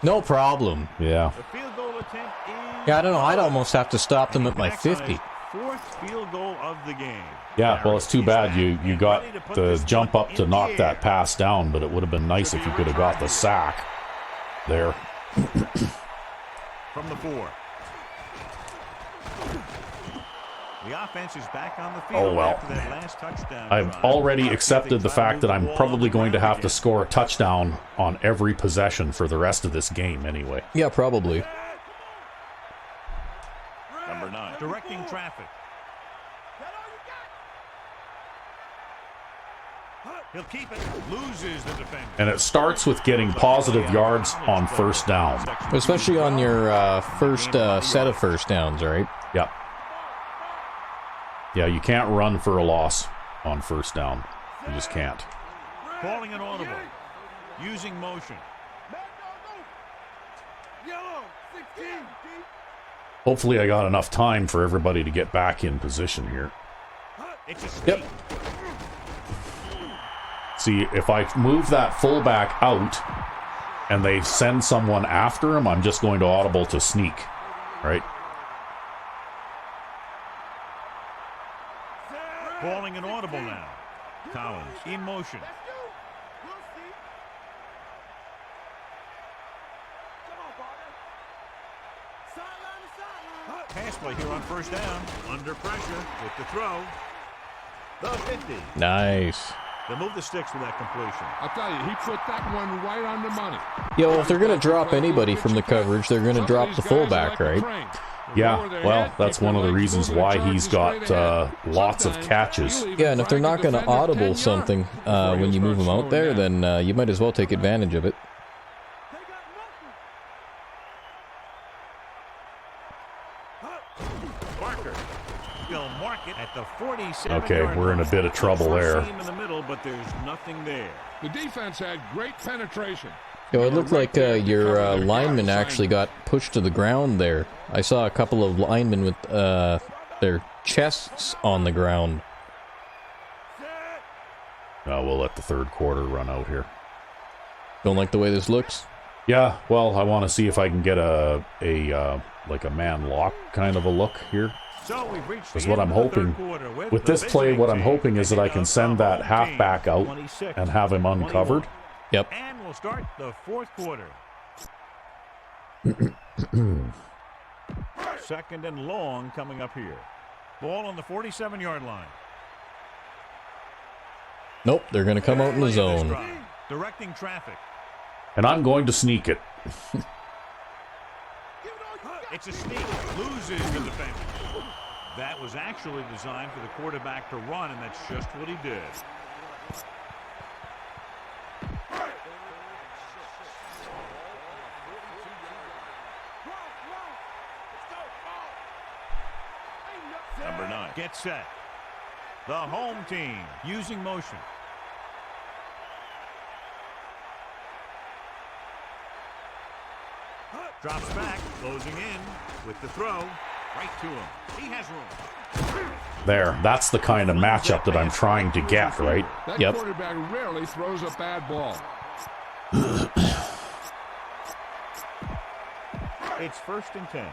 Speaker 1: No problem.
Speaker 2: Yeah.
Speaker 3: The field goal attempt is...
Speaker 1: Yeah, I don't know. I'd almost have to stop them at my 50.
Speaker 3: Fourth field goal of the game.
Speaker 2: Yeah, well, it's too bad you got the jump up to knock that pass down, but it would have been nice if you could have got the sack there.
Speaker 3: From the 4. The offense is back on the field.
Speaker 2: Oh, well.
Speaker 3: After that last touchdown
Speaker 2: I've
Speaker 3: drive.
Speaker 2: already
Speaker 3: See if
Speaker 2: accepted
Speaker 3: they
Speaker 2: the
Speaker 3: try to
Speaker 2: fact that
Speaker 3: move
Speaker 2: I'm
Speaker 3: the ball
Speaker 2: probably
Speaker 3: on the
Speaker 2: going to
Speaker 3: ground
Speaker 2: have to
Speaker 3: again.
Speaker 2: score a touchdown on every possession for the rest of this game anyway.
Speaker 1: Yeah, probably.
Speaker 3: Number 9. Directing traffic. He'll keep it. Loses the defender.
Speaker 2: And it starts with getting positive yards on first down.
Speaker 1: Especially on your first set of first downs, right?
Speaker 2: Yep. Yeah, you can't run for a loss on first down. You just can't.
Speaker 3: Calling an audible. Using motion.
Speaker 5: Yellow, 16.
Speaker 2: Hopefully I got enough time for everybody to get back in position here.
Speaker 3: It's a sneak.
Speaker 1: Yep.
Speaker 2: See, if I move that fullback out and they send someone after him, I'm just going to audible to sneak, right?
Speaker 3: Calling an audible now. Collins in motion.
Speaker 5: We'll see. Come on, partner. Sideline to sideline.
Speaker 3: Pass play here on first down. Under pressure with the throw. The 50.
Speaker 1: Nice.
Speaker 3: They'll move the sticks with that completion.
Speaker 4: I'll tell you, he put that one right on the money.
Speaker 1: Yeah, well, if they're going to drop anybody from the coverage, they're going to drop the fullback, right?
Speaker 2: Yeah, well, that's one of the reasons why he's got lots of catches.
Speaker 1: Yeah, and if they're not going to audible something when you move them out there, then you might as well take advantage of it.
Speaker 5: They got nothing.
Speaker 3: Barker. They'll mark it at the 47.
Speaker 2: Okay, we're in a bit of trouble there.
Speaker 3: In the middle, but there's nothing there.
Speaker 4: The defense had great penetration.
Speaker 1: Yo, it looked like your lineman actually got pushed to the ground there. I saw a couple of linemen with their chests on the ground.
Speaker 2: We'll let the third quarter run out here.
Speaker 1: Don't like the way this looks?
Speaker 2: Yeah, well, I want to see if I can get a like a man lock kind of a look here.
Speaker 3: So we've reached
Speaker 2: Because
Speaker 3: the
Speaker 2: what
Speaker 3: end
Speaker 2: I'm
Speaker 3: of the third
Speaker 2: hoping
Speaker 3: quarter
Speaker 2: with
Speaker 3: the
Speaker 2: this play, what I'm
Speaker 3: visiting
Speaker 2: hoping is that I can send that halfback out
Speaker 3: 26,
Speaker 2: and have him uncovered.
Speaker 3: 21.
Speaker 1: Yep.
Speaker 3: And we'll start the fourth quarter. Second and long coming up here. Ball on the 47-yard line.
Speaker 1: Nope, they're going to come out in the
Speaker 3: Play of this
Speaker 1: zone.
Speaker 3: drive. Directing traffic.
Speaker 2: And I'm going to sneak it.
Speaker 3: It's a sneak. Loses the defender. That was actually designed for the quarterback to run, and that's just what he did. Number 9. Get set. The home team using motion. Drops back, closing in with the throw. Right to him. He has room.
Speaker 2: There, that's the kind of matchup that I'm trying to get, right?
Speaker 4: That
Speaker 1: Yep.
Speaker 4: quarterback rarely throws a bad ball.
Speaker 3: It's first and 10.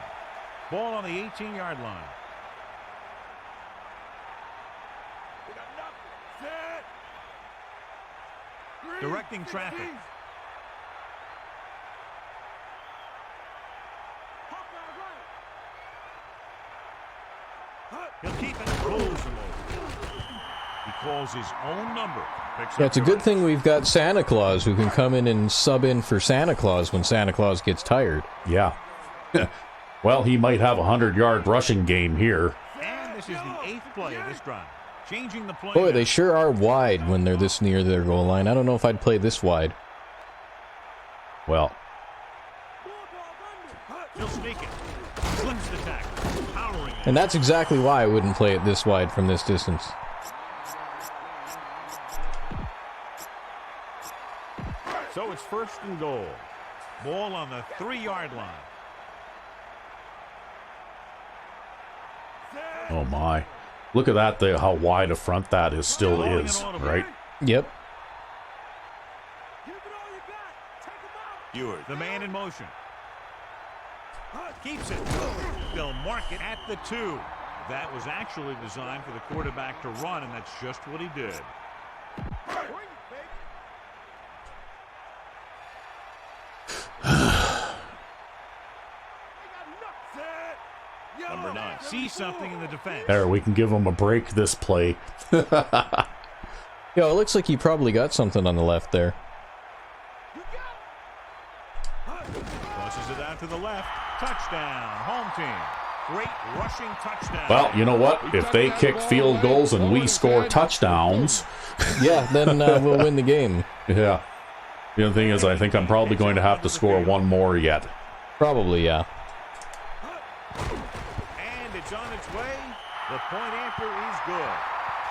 Speaker 3: Ball on the 18-yard line. Directing traffic. He'll keep it. Rolls him over. He calls his own number. Picks
Speaker 1: Yeah,
Speaker 3: up
Speaker 1: it's a
Speaker 3: the
Speaker 1: good
Speaker 3: right.
Speaker 1: thing we've got Santa Claus who can come in and sub in for Santa Claus when Santa Claus gets tired.
Speaker 2: Yeah. Well, he might have a 100-yard rushing game here.
Speaker 3: And this is the 8th play of this drive. Changing the play.
Speaker 1: Boy,
Speaker 3: now.
Speaker 1: they sure are wide when they're this near their goal line. I don't know if I'd play this wide.
Speaker 2: Well,
Speaker 3: He'll sneak it. Slims the tackle. Powering it.
Speaker 1: And that's exactly why I wouldn't play it this wide from this distance.
Speaker 3: So it's first and goal. Ball on the 3-yard line.
Speaker 2: oh my. Look at that, how wide a front that is still is, right?
Speaker 1: Yep.
Speaker 3: Ewers, the man in motion. Keeps it. They'll mark it at the 2. That was actually designed for the quarterback to run, and that's just what he did. Number 9 sees something in the defense.
Speaker 2: There, we can give him a break this play.
Speaker 1: Yo, it looks like he probably got something on the left there.
Speaker 3: Crosses it out to the left. Touchdown, home team. Great rushing touchdown.
Speaker 2: Well, you know what? If they kick field goals and we score touchdowns,
Speaker 1: Yeah, then we'll win the game.
Speaker 2: yeah. The other thing is, I think I'm probably going to have to score one more yet.
Speaker 1: Probably, yeah.
Speaker 3: And it's on its way. The point after is good.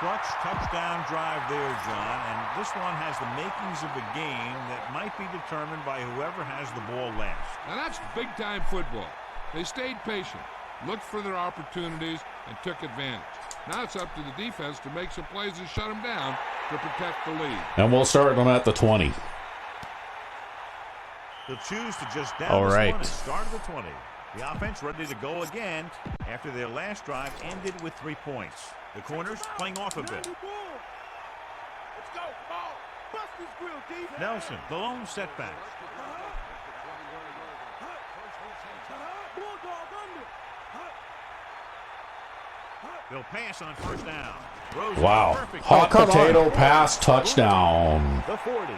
Speaker 3: Clutch touchdown drive there, John. And this one has the makings of a game that might be determined by whoever has the ball last.
Speaker 4: Now that's big-time football. They stayed patient, looked for their opportunities, and took advantage. Now it's up to the defense to make some plays and shut them down to protect the lead.
Speaker 2: And we'll start them at the 20.
Speaker 3: They'll choose to just down
Speaker 1: All
Speaker 3: this
Speaker 1: right.
Speaker 3: one and start at the 20. The offense ready to go again after their last drive ended with 3 points. The corners playing off a bit.
Speaker 5: Let's go. Ball. Bust this grill, D.
Speaker 3: Nelson, the lone setback.
Speaker 5: Bulldog under.
Speaker 3: They'll pass on first down. Rosen,
Speaker 2: Wow.
Speaker 3: perfect.
Speaker 2: Hot
Speaker 1: come
Speaker 2: potato pass touchdown.
Speaker 3: The 40.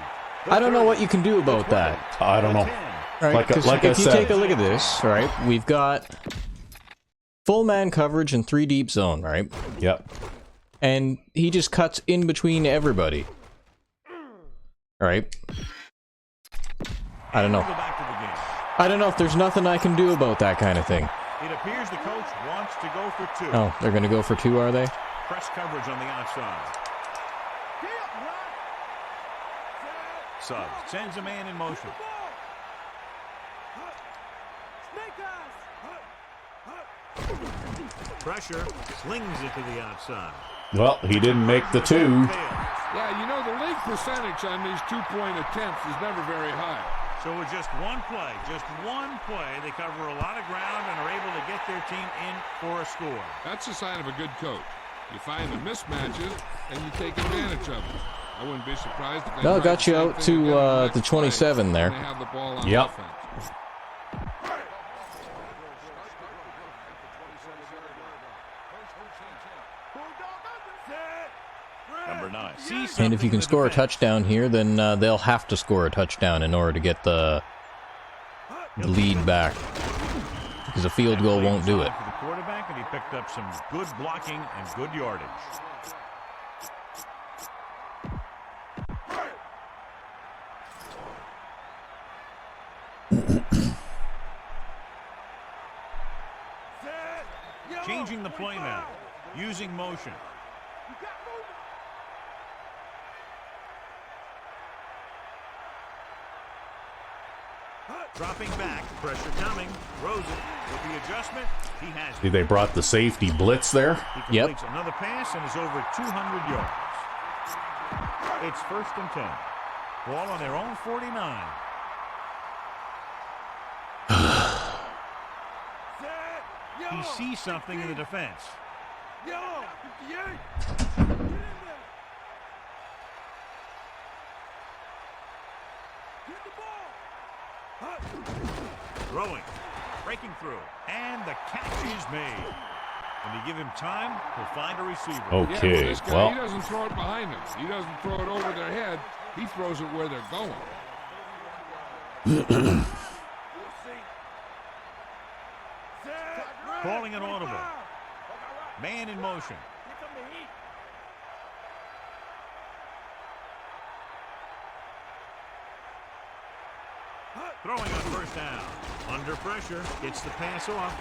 Speaker 3: The
Speaker 1: I don't know
Speaker 3: 30,
Speaker 1: what you can do about
Speaker 3: the
Speaker 1: that.
Speaker 3: 20,
Speaker 2: I don't
Speaker 3: the
Speaker 2: know.
Speaker 3: 10.
Speaker 1: Right,
Speaker 2: Like I-
Speaker 1: 'cause
Speaker 2: like I
Speaker 1: if you
Speaker 2: said.
Speaker 1: take a look at this, right, we've got full man coverage and 3 deep zone, right?
Speaker 2: Yep.
Speaker 1: And he just cuts in between everybody. Right? I don't know.
Speaker 3: Go back to the game.
Speaker 1: I don't know if there's nothing I can do about that kind of thing.
Speaker 3: It appears the coach wants to go for 2.
Speaker 1: Oh, they're gonna go for 2, are they?
Speaker 3: Press coverage on the outside. Suggs sends a man in motion.
Speaker 5: Snake eyes.
Speaker 3: Pressure slings it to the outside.
Speaker 2: Well, he didn't make the 2.
Speaker 3: Fails.
Speaker 4: Yeah, you know, the league percentage on these two-point attempts is never very high.
Speaker 3: So with just one play, they cover a lot of ground and are able to get their team in for a score.
Speaker 4: That's a sign of a good coach. You find the mismatches, and you take advantage of them. I wouldn't be surprised if they
Speaker 1: Well,
Speaker 4: tried
Speaker 1: got
Speaker 4: the
Speaker 1: you
Speaker 4: same
Speaker 1: out
Speaker 4: thing
Speaker 1: to,
Speaker 4: again in
Speaker 1: the
Speaker 4: next
Speaker 1: 27
Speaker 4: play
Speaker 1: there.
Speaker 4: when they have the ball on
Speaker 2: Yep.
Speaker 4: offense.
Speaker 3: Number 9.
Speaker 1: And if you can score a touchdown here, then they'll have to score a touchdown in order to get the lead back. Because a field goal won't do it.
Speaker 3: For the quarterback, and he picked up some good blocking and good yardage. Changing the play now, using motion. Dropping back, pressure coming. Rosen with the adjustment. He has it.
Speaker 2: They brought the safety blitz there.
Speaker 3: He
Speaker 1: Yep.
Speaker 3: completes another pass and is over 200 yards. It's 1st and 10. Ball on their own 49. He sees something in the defense.
Speaker 5: Yo, 58. Get in there. Get the ball.
Speaker 3: Throwing, breaking through, and the catch is made. When you give him time, he'll find a receiver.
Speaker 4: Yeah, but
Speaker 2: Okay,
Speaker 4: this guy,
Speaker 2: well,
Speaker 4: he doesn't throw it behind them. He doesn't throw it over their head. He throws it where they're going.
Speaker 3: Calling an audible. Man in motion. Throwing on first down. Under pressure. Gets the pass off.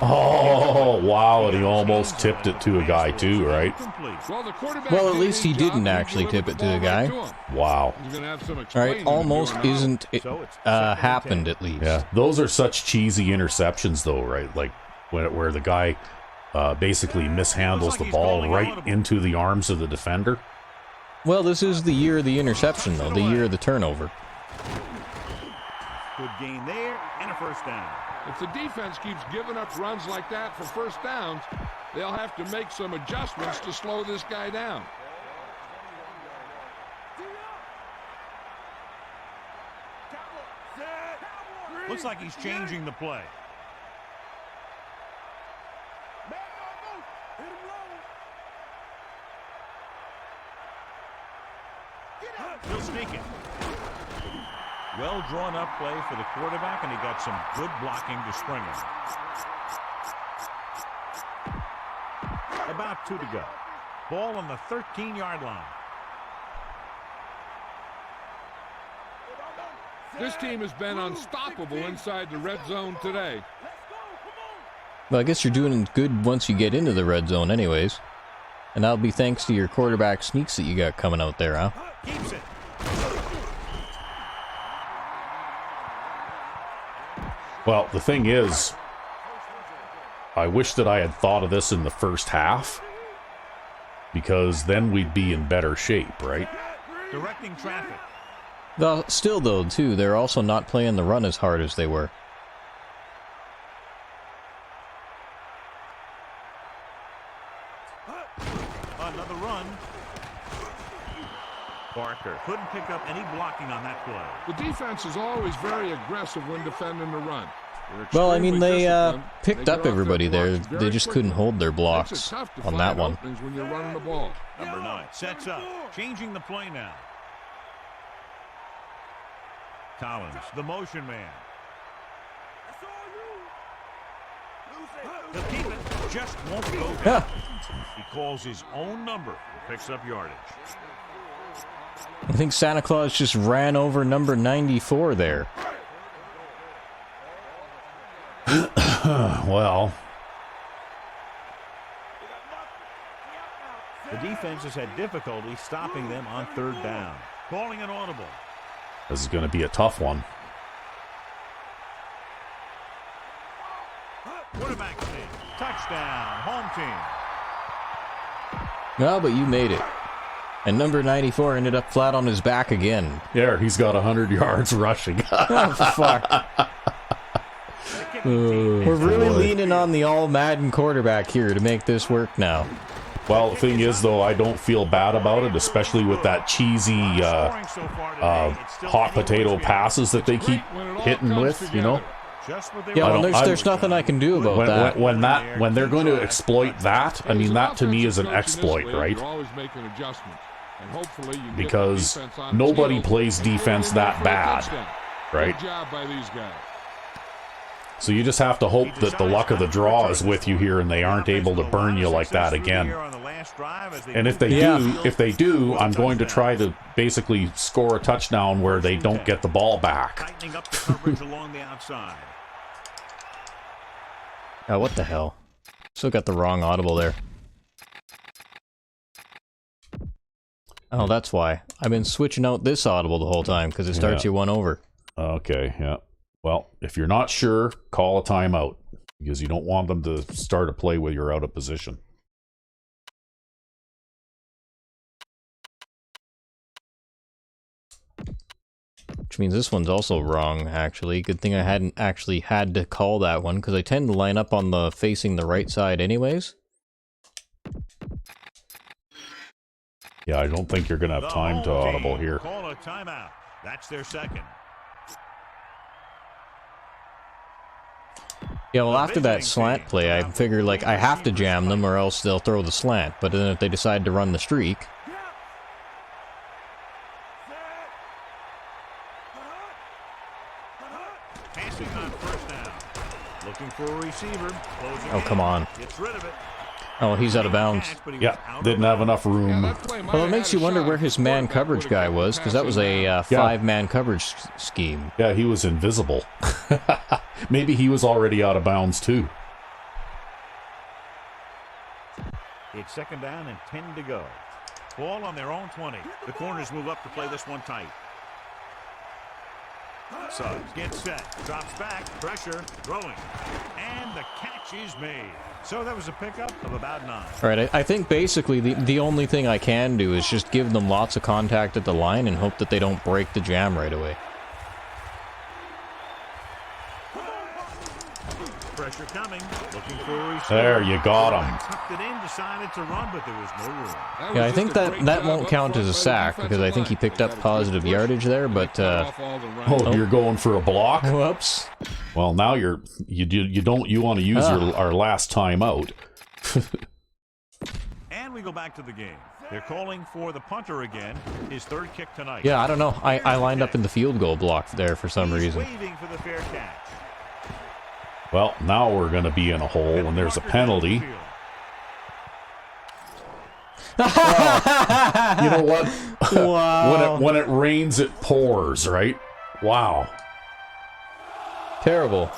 Speaker 2: oh, wow, and he almost tipped it to a guy too, right?
Speaker 3: Complete.
Speaker 4: Well, the quarterback
Speaker 1: Well, at
Speaker 4: did
Speaker 1: least
Speaker 4: his
Speaker 1: he
Speaker 4: job,
Speaker 1: didn't
Speaker 4: and he
Speaker 1: actually
Speaker 4: delivered
Speaker 1: tip it
Speaker 4: the
Speaker 1: to the
Speaker 4: ball right
Speaker 1: guy.
Speaker 4: him.
Speaker 2: Wow.
Speaker 4: He's going to have some
Speaker 1: Right?
Speaker 4: explaining to do
Speaker 1: Almost
Speaker 4: now.
Speaker 1: isn't it,
Speaker 3: So it's 2nd and
Speaker 1: happened
Speaker 3: 10.
Speaker 1: at least.
Speaker 2: Yeah, those are such cheesy interceptions though, right? Like where the guy basically mishandles the ball right into the arms of the defender.
Speaker 1: Well, this is the year of the interception, though. The year of the turnover.
Speaker 3: Good gain there and a first down.
Speaker 4: If the defense keeps giving up runs like that for first downs, they'll have to make some adjustments to slow this guy down.
Speaker 3: Looks like he's changing the play.
Speaker 5: Hit him low.
Speaker 3: He'll sneak it. Well drawn up play for the quarterback, and he got some good blocking to spring it. About 2 to go. Ball on the 13-yard line.
Speaker 4: This team has been unstoppable inside the red zone today.
Speaker 1: Well, I guess you're doing good once you get into the red zone anyways. And that'll be thanks to your quarterback sneaks that you got coming out there, huh?
Speaker 3: Keeps it.
Speaker 2: Well, the thing is, I wish that I had thought of this in the first half, because then we'd be in better shape, right?
Speaker 3: Directing traffic.
Speaker 1: Still, though, too, they're also not playing the run as hard as they were.
Speaker 3: Another run. Barker couldn't pick up any blocking on that play.
Speaker 4: The defense is always very aggressive when defending the run.
Speaker 1: Well, I mean, they picked up everybody there. They just couldn't hold their blocks on that one.
Speaker 4: When you're running the ball.
Speaker 3: Number 9 sets up, changing the play now. Collins, the motion man. He'll keep it, just won't go down. He calls his own number and picks up yardage.
Speaker 1: I think Santa Claus just ran over number 94 there.
Speaker 2: Well,
Speaker 3: The defense has had difficulty stopping them on 3rd down. Calling an audible.
Speaker 2: this is going to be a tough one.
Speaker 3: Quarterback sneak. Touchdown, home team.
Speaker 1: No, but you made it. And number 94 ended up flat on his back again.
Speaker 2: There, he's got 100 yards rushing.
Speaker 1: Oh, fuck. We're really leaning on the all Madden quarterback here to make this work now.
Speaker 2: Well, the thing is, though, I don't feel bad about it, especially with that cheesy hot potato passes that they keep hitting with, you know?
Speaker 1: Yeah, well, there's nothing I can do about that.
Speaker 2: When they're going to exploit that, I mean, that to me is an exploit, right? Because nobody plays defense that bad, right? So you just have to hope that the luck of the draw is with you here and they aren't able to burn you like that again. And if they do, I'm going to try to basically score a touchdown where they don't get the ball back.
Speaker 1: Oh, what the hell? Still got the wrong audible there. Oh, that's why. I've been switching out this audible the whole time, because it starts you one over.
Speaker 2: Okay, yeah. Well, if you're not sure, call a timeout, because you don't want them to start a play where you're out of position.
Speaker 1: Which means this one's also wrong, actually. Good thing I hadn't actually had to call that one, because I tend to line up on the facing the right side anyways.
Speaker 2: Yeah, I don't think you're going to have time to audible here.
Speaker 3: Call a timeout. That's their second.
Speaker 1: Yeah, well, after that slant play, I figured, like, I have to jam them or else they'll throw the slant. But then if they decide to run the streak...
Speaker 3: Passing on 1st down. Looking for a receiver.
Speaker 1: Oh, come on.
Speaker 3: Gets rid of it.
Speaker 1: Oh, he's out of bounds.
Speaker 2: Yeah, didn't have enough room.
Speaker 1: Well, it makes you wonder where his man coverage guy was, because that was a 5-man coverage scheme.
Speaker 2: Yeah, he was invisible. Maybe he was already out of bounds, too.
Speaker 3: It's 2nd down and 10 to go. Ball on their own 20. The corners move up to play this one tight. Suggs gets set, drops back, pressure, throwing, and the catch is made. So that was a pickup of about 9.
Speaker 1: All right, I think basically the only thing I can do is just give them lots of contact at the line and hope that they don't break the jam right away.
Speaker 3: Pressure coming, looking for a receiver.
Speaker 2: There, you got him.
Speaker 3: Tucked it in, decided to run, but there was no room.
Speaker 1: Yeah, I think that won't count as a sack, because I think he picked up positive yardage there, but...
Speaker 2: Oh, you're going for a block?
Speaker 1: Whoops.
Speaker 2: Well, now you want to use our last time out.
Speaker 3: we go back to the game. They're calling for the punter again. His third kick tonight.
Speaker 1: Yeah, I don't know. I lined up in the field goal block there for some
Speaker 3: He's
Speaker 1: reason.
Speaker 3: waving for the fair catch.
Speaker 2: Well, now we're going to be in a hole when there's a penalty. You know what?
Speaker 1: Wow.
Speaker 2: when it rains, it pours, right? Wow.
Speaker 1: Terrible.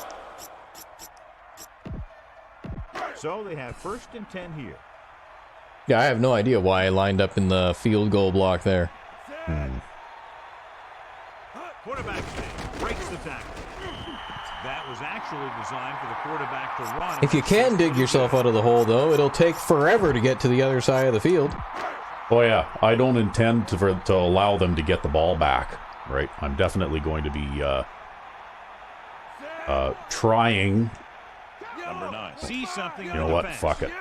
Speaker 3: So they have 1st and 10 here.
Speaker 1: Yeah, I have no idea why I lined up in the field goal block there.
Speaker 3: Quarterback sneak breaks the tackle. That was actually designed for the quarterback to run.
Speaker 1: If you can dig yourself out of the hole, though, it'll take forever to get to the other side of the field.
Speaker 2: Oh yeah, I don't intend to allow them to get the ball back. Right, I'm definitely going to be trying.
Speaker 3: Number 9. See something.
Speaker 2: You know what? Fuck it.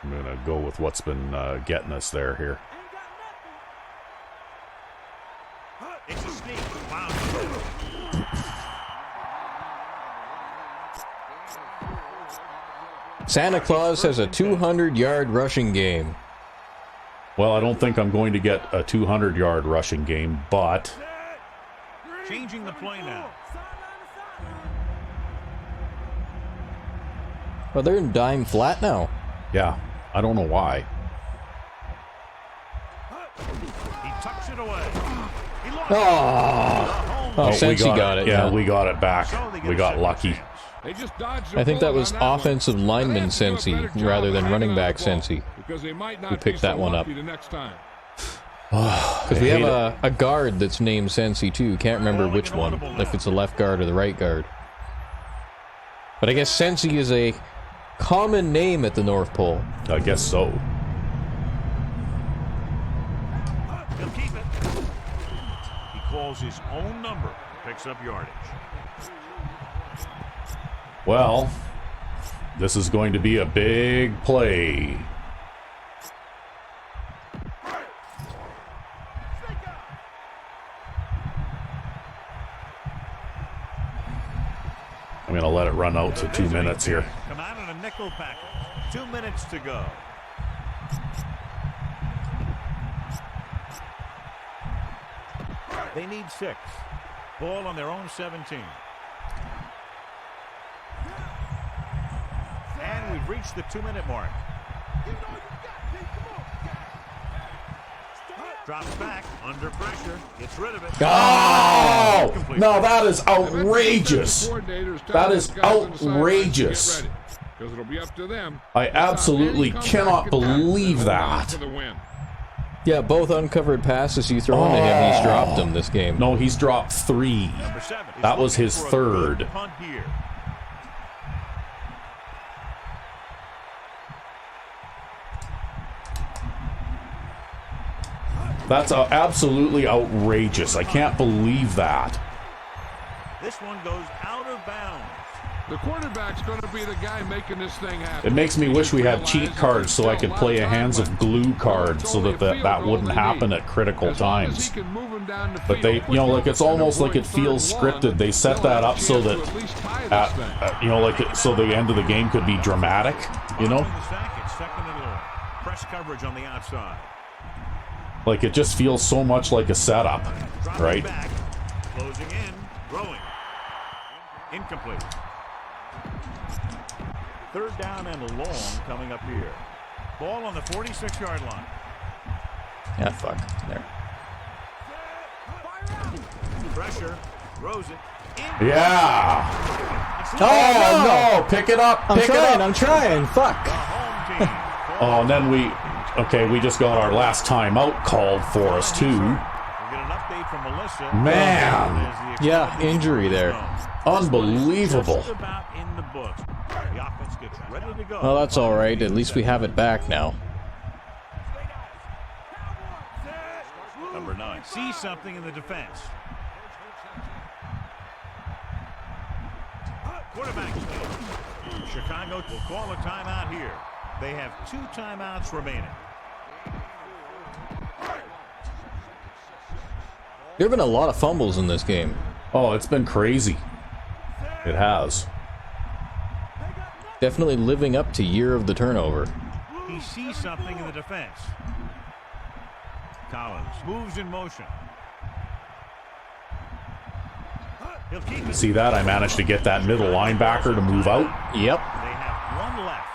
Speaker 2: I'm gonna go with what's been getting us there here.
Speaker 3: It's a sneak. Wow.
Speaker 1: Santa Claus has a 200-yard rushing game.
Speaker 2: Well, I don't think I'm going to get a 200-yard rushing game, but
Speaker 3: Changing the play now.
Speaker 1: Well, they're in dime flat now.
Speaker 2: yeah, I don't know why.
Speaker 3: He tucks it away. He lost
Speaker 1: Oh,
Speaker 3: it.
Speaker 1: since he got it.
Speaker 2: Yeah,
Speaker 1: now.
Speaker 2: we got it back.
Speaker 3: So they get
Speaker 2: We
Speaker 3: a
Speaker 2: got
Speaker 3: second
Speaker 2: lucky.
Speaker 3: chance.
Speaker 4: They just dodged
Speaker 1: I think that
Speaker 4: bullet
Speaker 1: was
Speaker 4: on that
Speaker 1: offensive
Speaker 4: one.
Speaker 1: lineman
Speaker 4: They have to do a
Speaker 1: Sensi
Speaker 4: better job
Speaker 1: rather
Speaker 4: of
Speaker 1: than
Speaker 4: hanging
Speaker 1: running
Speaker 4: on the
Speaker 1: back
Speaker 4: ball,
Speaker 1: Sensi
Speaker 4: because they might not
Speaker 1: who picked
Speaker 4: be so
Speaker 1: that one up.
Speaker 4: lucky the next time.
Speaker 1: Because we have a guard that's named Sensi too. Can't remember which one, if it's the left guard or the right guard. But I guess Sensi is a common name at the North Pole.
Speaker 2: I guess so.
Speaker 3: He'll keep it. He calls his own number. Picks up yardage.
Speaker 2: Well, this is going to be a big play. I'm going to let it run out to 2 minutes here.
Speaker 3: Come out in a nickel package. 2 minutes to go. They need 6. Ball on their own 17. And we've reached the 2-minute mark. Drops back under pressure. Gets rid of it.
Speaker 2: Oh!
Speaker 3: Complete.
Speaker 2: No, that is outrageous. That is outrageous.
Speaker 4: Because it'll be up to them.
Speaker 2: I absolutely cannot believe that.
Speaker 1: Yeah, both uncovered passes you throw into him, he's dropped them this game.
Speaker 2: No, he's dropped 3.
Speaker 3: Number 7 is
Speaker 2: That was
Speaker 3: looking
Speaker 2: his
Speaker 3: for a
Speaker 2: third.
Speaker 3: good punt here.
Speaker 2: That's absolutely outrageous. I can't believe that.
Speaker 3: This one goes out of bounds.
Speaker 4: The quarterback's going to be the guy making this thing happen.
Speaker 2: It makes me wish we had cheat cards so I could play a hands of glue card so that wouldn't happen at critical times. But they, you know, like it's almost like it feels scripted. They set that up so that, you know, like so the end of the game could be dramatic. You know,
Speaker 3: Following the sack, it's 2nd and long. Press coverage on the outside.
Speaker 2: like it just feels so much like a setup,
Speaker 3: Dropping
Speaker 2: right?
Speaker 3: back, closing in, throwing. Incomplete. 3rd down and long coming up here. Ball on the 46-yard line.
Speaker 1: Yeah, fuck. There.
Speaker 3: Pressure, throws it.
Speaker 2: Yeah.
Speaker 3: It's
Speaker 2: Oh no! Pick it up!
Speaker 1: I'm
Speaker 2: Pick it
Speaker 1: trying,
Speaker 2: up!
Speaker 1: I'm trying.
Speaker 3: the
Speaker 1: Fuck.
Speaker 3: home team.
Speaker 2: Oh, and then we just got our last timeout called for us too.
Speaker 3: We'll get an update from Melissa.
Speaker 2: Man.
Speaker 3: As the
Speaker 1: Yeah,
Speaker 3: extended
Speaker 1: injury there.
Speaker 3: zone.
Speaker 2: Unbelievable.
Speaker 3: Just about in the books. The offense gets ready to go.
Speaker 1: Well, that's all right. At least we have it back now.
Speaker 3: Number 9 sees something in the defense. Quarterback steal. Chicago will call a timeout here. They have 2 timeouts remaining.
Speaker 1: There have been a lot of fumbles in this game.
Speaker 2: Oh, it's been crazy. It has.
Speaker 1: Definitely living up to year of the turnover.
Speaker 3: He sees something in the defense. Collins moves in motion. He'll keep it.
Speaker 2: See that? I managed to get that middle linebacker to move out.
Speaker 1: Yep.
Speaker 3: They have one left.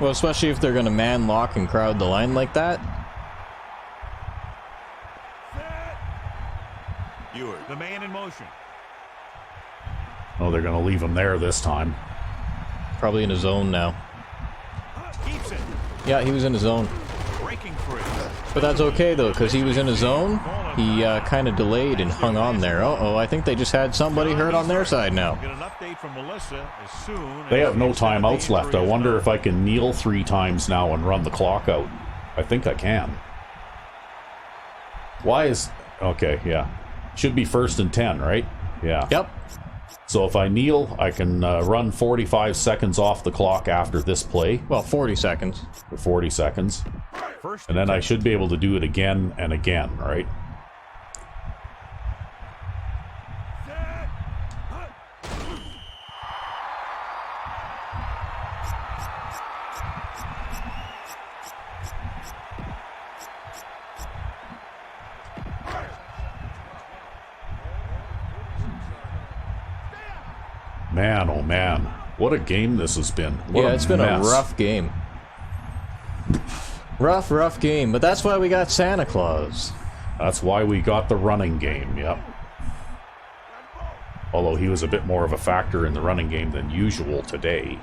Speaker 1: Well, especially if they're going to man lock and crowd the line like that.
Speaker 3: Ewert, the man in motion.
Speaker 2: Oh, they're going to leave him there this time.
Speaker 1: Probably in his zone now.
Speaker 3: Keeps it.
Speaker 1: Yeah, he was in his zone.
Speaker 3: Breaking free.
Speaker 1: But that's okay, though, because he was in his zone. He kind of delayed and hung on there. Uh-oh, I think they just had somebody hurt on their side now.
Speaker 3: Get an update from Melissa as soon
Speaker 2: They
Speaker 3: as
Speaker 2: have no
Speaker 3: the extended
Speaker 2: timeouts left. I
Speaker 3: injury is
Speaker 2: wonder
Speaker 3: done.
Speaker 2: if I can kneel 3 times now and run the clock out. I think I can. Why is... Okay, yeah. Should be 1st and 10, right? Yeah.
Speaker 1: Yep.
Speaker 2: So if I kneel, I can run 45 seconds off the clock after this play.
Speaker 1: Well, 40 seconds.
Speaker 2: For 40 seconds.
Speaker 3: First
Speaker 2: And then I
Speaker 3: 10.
Speaker 2: should be able to do it again and again, right? Man, oh man. What a game this has been. What
Speaker 1: Yeah, it's been a
Speaker 2: mess.
Speaker 1: rough game. Rough game. But that's why we got Santa Claus.
Speaker 2: That's why we got the running game, yep. Although he was a bit more of a factor in the running game than usual today.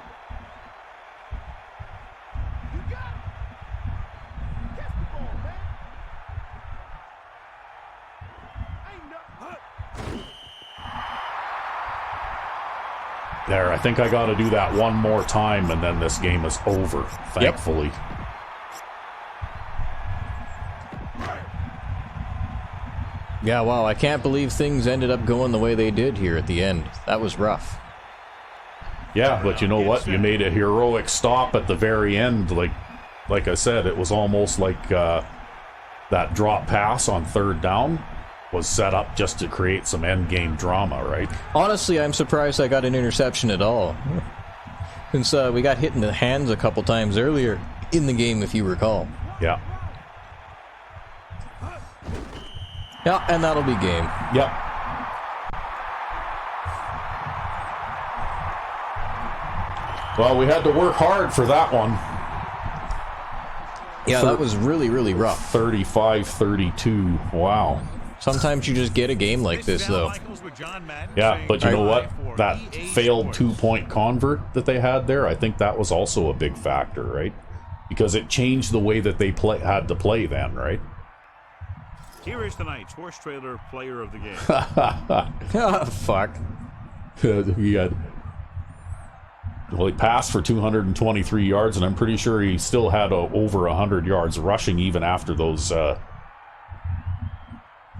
Speaker 2: There, I think I got to do that one more time, and then this game is over, thankfully.
Speaker 1: Yeah, wow, I can't believe things ended up going the way they did here at the end. That was rough.
Speaker 2: Yeah, but you know what? You made a heroic stop at the very end. Like I said, it was almost like that drop pass on 3rd down was set up just to create some end game drama, right?
Speaker 1: Honestly, I'm surprised I got an interception at all. Since we got hit in the hands a couple times earlier in the game, if you recall.
Speaker 2: Yeah.
Speaker 1: Yeah, and that'll be game.
Speaker 2: Yep. Well, we had to work hard for that one.
Speaker 1: Yeah, that was really, really rough.
Speaker 2: 35-32. Wow.
Speaker 1: Sometimes you just get a game like this, though.
Speaker 2: Yeah, but you know what? That failed 2-point convert that they had there, I think that was also a big factor, right? Because it changed the way that they had to play then, right?
Speaker 3: Here is tonight's horse trailer player of the game.
Speaker 1: Ah, fuck.
Speaker 2: He had... Well, he passed for 223 yards, and I'm pretty sure he still had over 100 yards rushing even after those...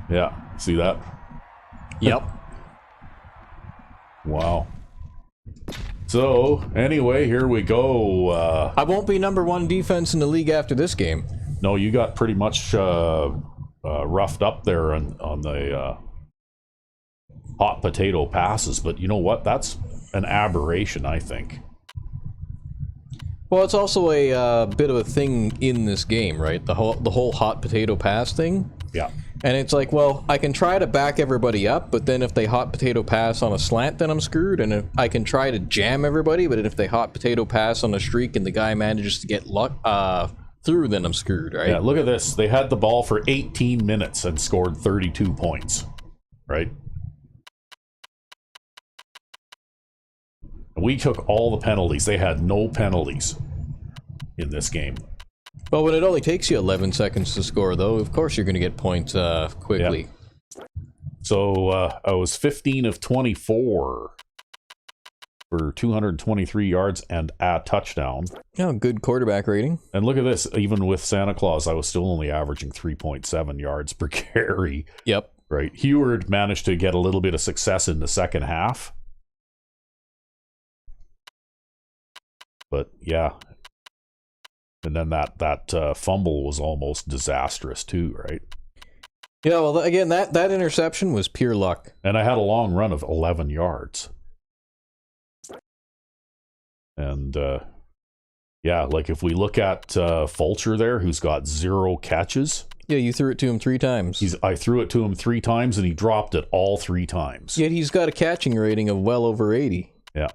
Speaker 2: Yeah, see that?
Speaker 1: Yep.
Speaker 2: Wow. So, anyway, here we go.
Speaker 1: I won't be #1 defense in the league after this game.
Speaker 2: No, you got pretty much roughed up there on the hot potato passes, but you know what? That's an aberration, I think.
Speaker 1: Well, it's also a bit of a thing in this game, right? The whole hot potato pass thing.
Speaker 2: Yeah.
Speaker 1: And it's like, well, I can try to back everybody up, but then if they hot potato pass on a slant, then I'm screwed. And if I can try to jam everybody, but if they hot potato pass on a streak and the guy manages to get through, then I'm screwed, right?
Speaker 2: Yeah, look at this. They had the ball for 18 minutes and scored 32 points, right? We took all the penalties. They had no penalties in this game.
Speaker 1: Well, when it only takes you 11 seconds to score, though, of course you're going to get points quickly.
Speaker 2: Yeah. So I was 15 of 24 for 223 yards and a touchdown.
Speaker 1: Yeah, good quarterback rating.
Speaker 2: And look at this. Even with Santa Claus, I was still only averaging 3.7 yards per carry.
Speaker 1: Yep.
Speaker 2: Right. Heward managed to get a little bit of success in the second half. But yeah. And then that fumble was almost disastrous too, right?
Speaker 1: Yeah, well, again, that interception was pure luck.
Speaker 2: And I had a long run of 11 yards. And yeah, like if we look at Fulcher there, who's got 0 catches.
Speaker 1: Yeah, you threw it to him 3 times.
Speaker 2: I threw it to him 3 times, and he dropped it all 3 times.
Speaker 1: Yet he's got a catching rating of well over 80.
Speaker 2: Yeah.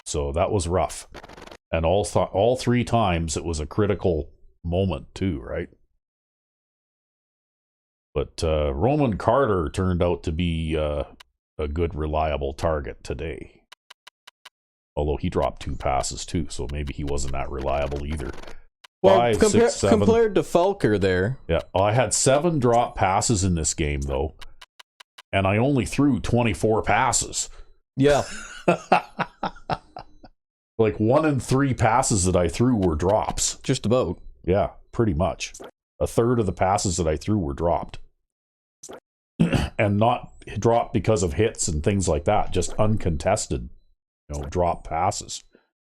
Speaker 2: So that was rough. And all 3 times it was a critical moment too, right? But Roman Carter turned out to be a good, reliable target today. Although he dropped 2 passes too, so maybe he wasn't that reliable either.
Speaker 1: Well,
Speaker 2: 5, 6, 7.
Speaker 1: compared to Fulker there.
Speaker 2: Yeah, I had 7 drop passes in this game though, and I only threw 24 passes.
Speaker 1: Yeah.
Speaker 2: Like 1 in 3 passes that I threw were drops.
Speaker 1: Just about.
Speaker 2: Yeah, pretty much. A third of the passes that I threw were dropped. And not dropped because of hits and things like that, just uncontested, drop passes.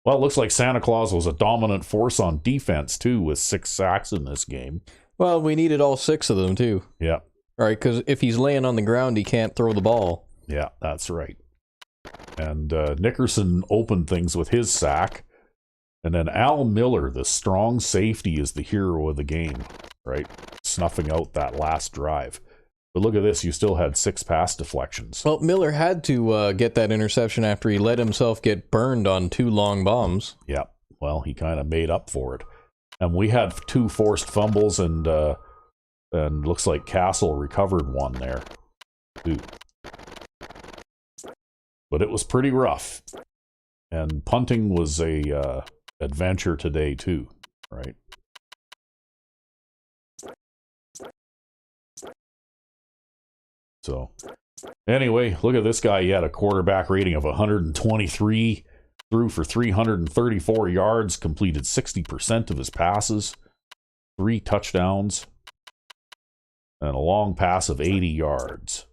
Speaker 2: Well, it looks like Santa Claus was a dominant force on defense too, with 6 sacks in this game.
Speaker 1: Well, we needed all 6 of them too.
Speaker 2: Yeah.
Speaker 1: All right, because if he's laying on the ground, he can't throw the ball.
Speaker 2: Yeah, that's right. And Nickerson opened things with his sack. And then Al Miller, the strong safety, is the hero of the game, right? Snuffing out that last drive. But look at this, you still had 6 pass deflections.
Speaker 1: Well, Miller had to get that interception after he let himself get burned on 2 long bombs.
Speaker 2: Yeah, well, he kind of made up for it. And we had 2 forced fumbles, and looks like Castle recovered 1 there, too. But it was pretty rough. And punting was a adventure today, too, right? So, anyway, look at this guy. He had a quarterback rating of 123, threw for 334 yards, completed 60% of his passes, 3 touchdowns, and a long pass of 80 yards.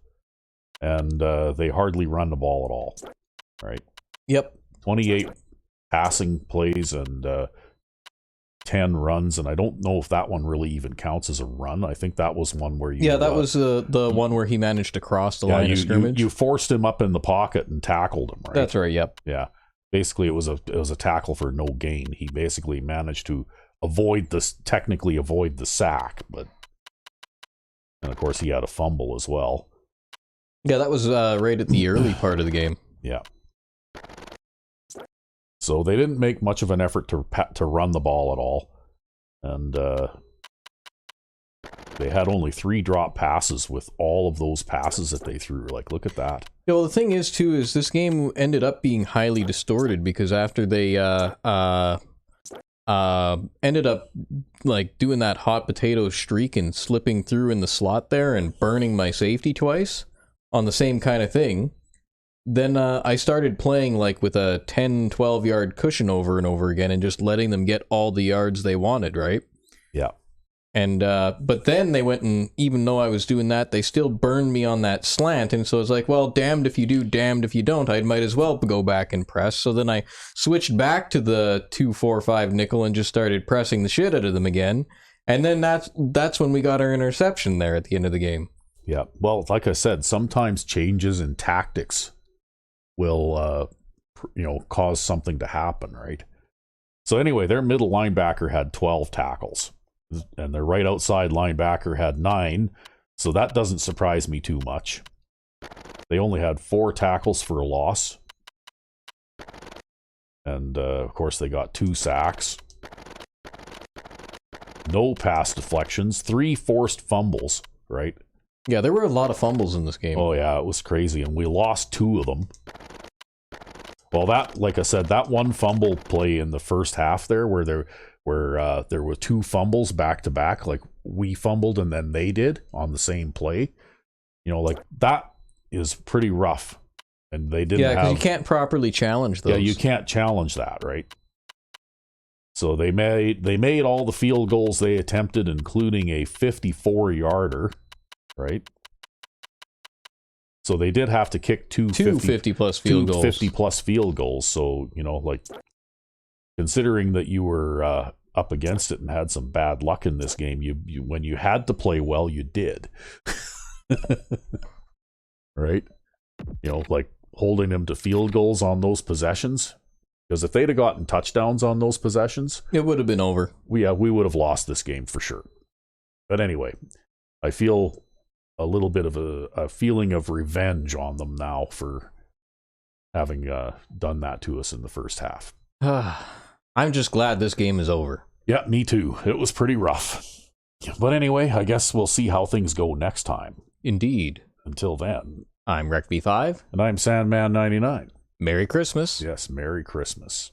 Speaker 2: And they hardly run the ball at all, right?
Speaker 1: Yep.
Speaker 2: 28 passing plays and 10 runs, and I don't know if that one really even counts as a run. I think that was one where you...
Speaker 1: Yeah, that was the one where he managed to cross the line of scrimmage.
Speaker 2: You forced him up in the pocket and tackled him, right?
Speaker 1: That's right, yep.
Speaker 2: Yeah. Basically, it was a tackle for no gain. He basically managed to technically avoid the sack, but... And of course, he had a fumble as well.
Speaker 1: Yeah, that was right at the early part of the game.
Speaker 2: Yeah. So they didn't make much of an effort to run the ball at all. And they had only 3 drop passes with all of those passes that they threw. Like, look at that.
Speaker 1: Yeah, well, the thing is, too, is this game ended up being highly distorted because after they ended up like doing that hot potato streak and slipping through in the slot there and burning my safety twice on the same kind of thing, then I started playing like with a 10-12 yard cushion over and over again and just letting them get all the yards they wanted, right?
Speaker 2: Yeah.
Speaker 1: And but then they went, and even though I was doing that, they still burned me on that slant, and so it's like, well, damned if you do, damned if you don't. I might as well go back and press. So then I switched back to the 2-4-5 nickel and just started pressing the shit out of them again. And then that's when we got our interception there at the end of the game.
Speaker 2: Yeah. Well, like I said, sometimes changes in tactics will cause something to happen, right? So anyway, their middle linebacker had 12 tackles. And their right outside linebacker had 9, so that doesn't surprise me too much. They only had 4 tackles for a loss. And, of course, they got 2 sacks. No pass deflections, 3 forced fumbles, right?
Speaker 1: Yeah, there were a lot of fumbles in this game.
Speaker 2: Oh, yeah, it was crazy, and we lost 2 of them. Well, that, like I said, that one fumble play in the first half there where there were 2 fumbles back to back, like we fumbled and then they did on the same play. Like that is pretty rough. And they didn't have... Yeah,
Speaker 1: because you can't properly challenge those.
Speaker 2: Yeah, you can't challenge that, right? So they made all the field goals they attempted, including a 54-yarder, right? So they did have to kick 2
Speaker 1: 50-plus field goals.
Speaker 2: 50-plus field goals. So, like, considering that you were up against it and had some bad luck in this game, you when you had to play well, you did. Right? Like holding them to field goals on those possessions. Because if they'd have gotten touchdowns on those possessions,
Speaker 1: It would have been over.
Speaker 2: we would have lost this game for sure. But anyway, I feel a little bit of a feeling of revenge on them now for having done that to us in the first half.
Speaker 1: I'm just glad this game is over.
Speaker 2: Yeah, me too. It was pretty rough. But anyway, I guess we'll see how things go next time.
Speaker 1: Indeed.
Speaker 2: Until then,
Speaker 1: I'm RecV5.
Speaker 2: and I'm Sandman99.
Speaker 1: Merry Christmas.
Speaker 2: Yes, Merry Christmas.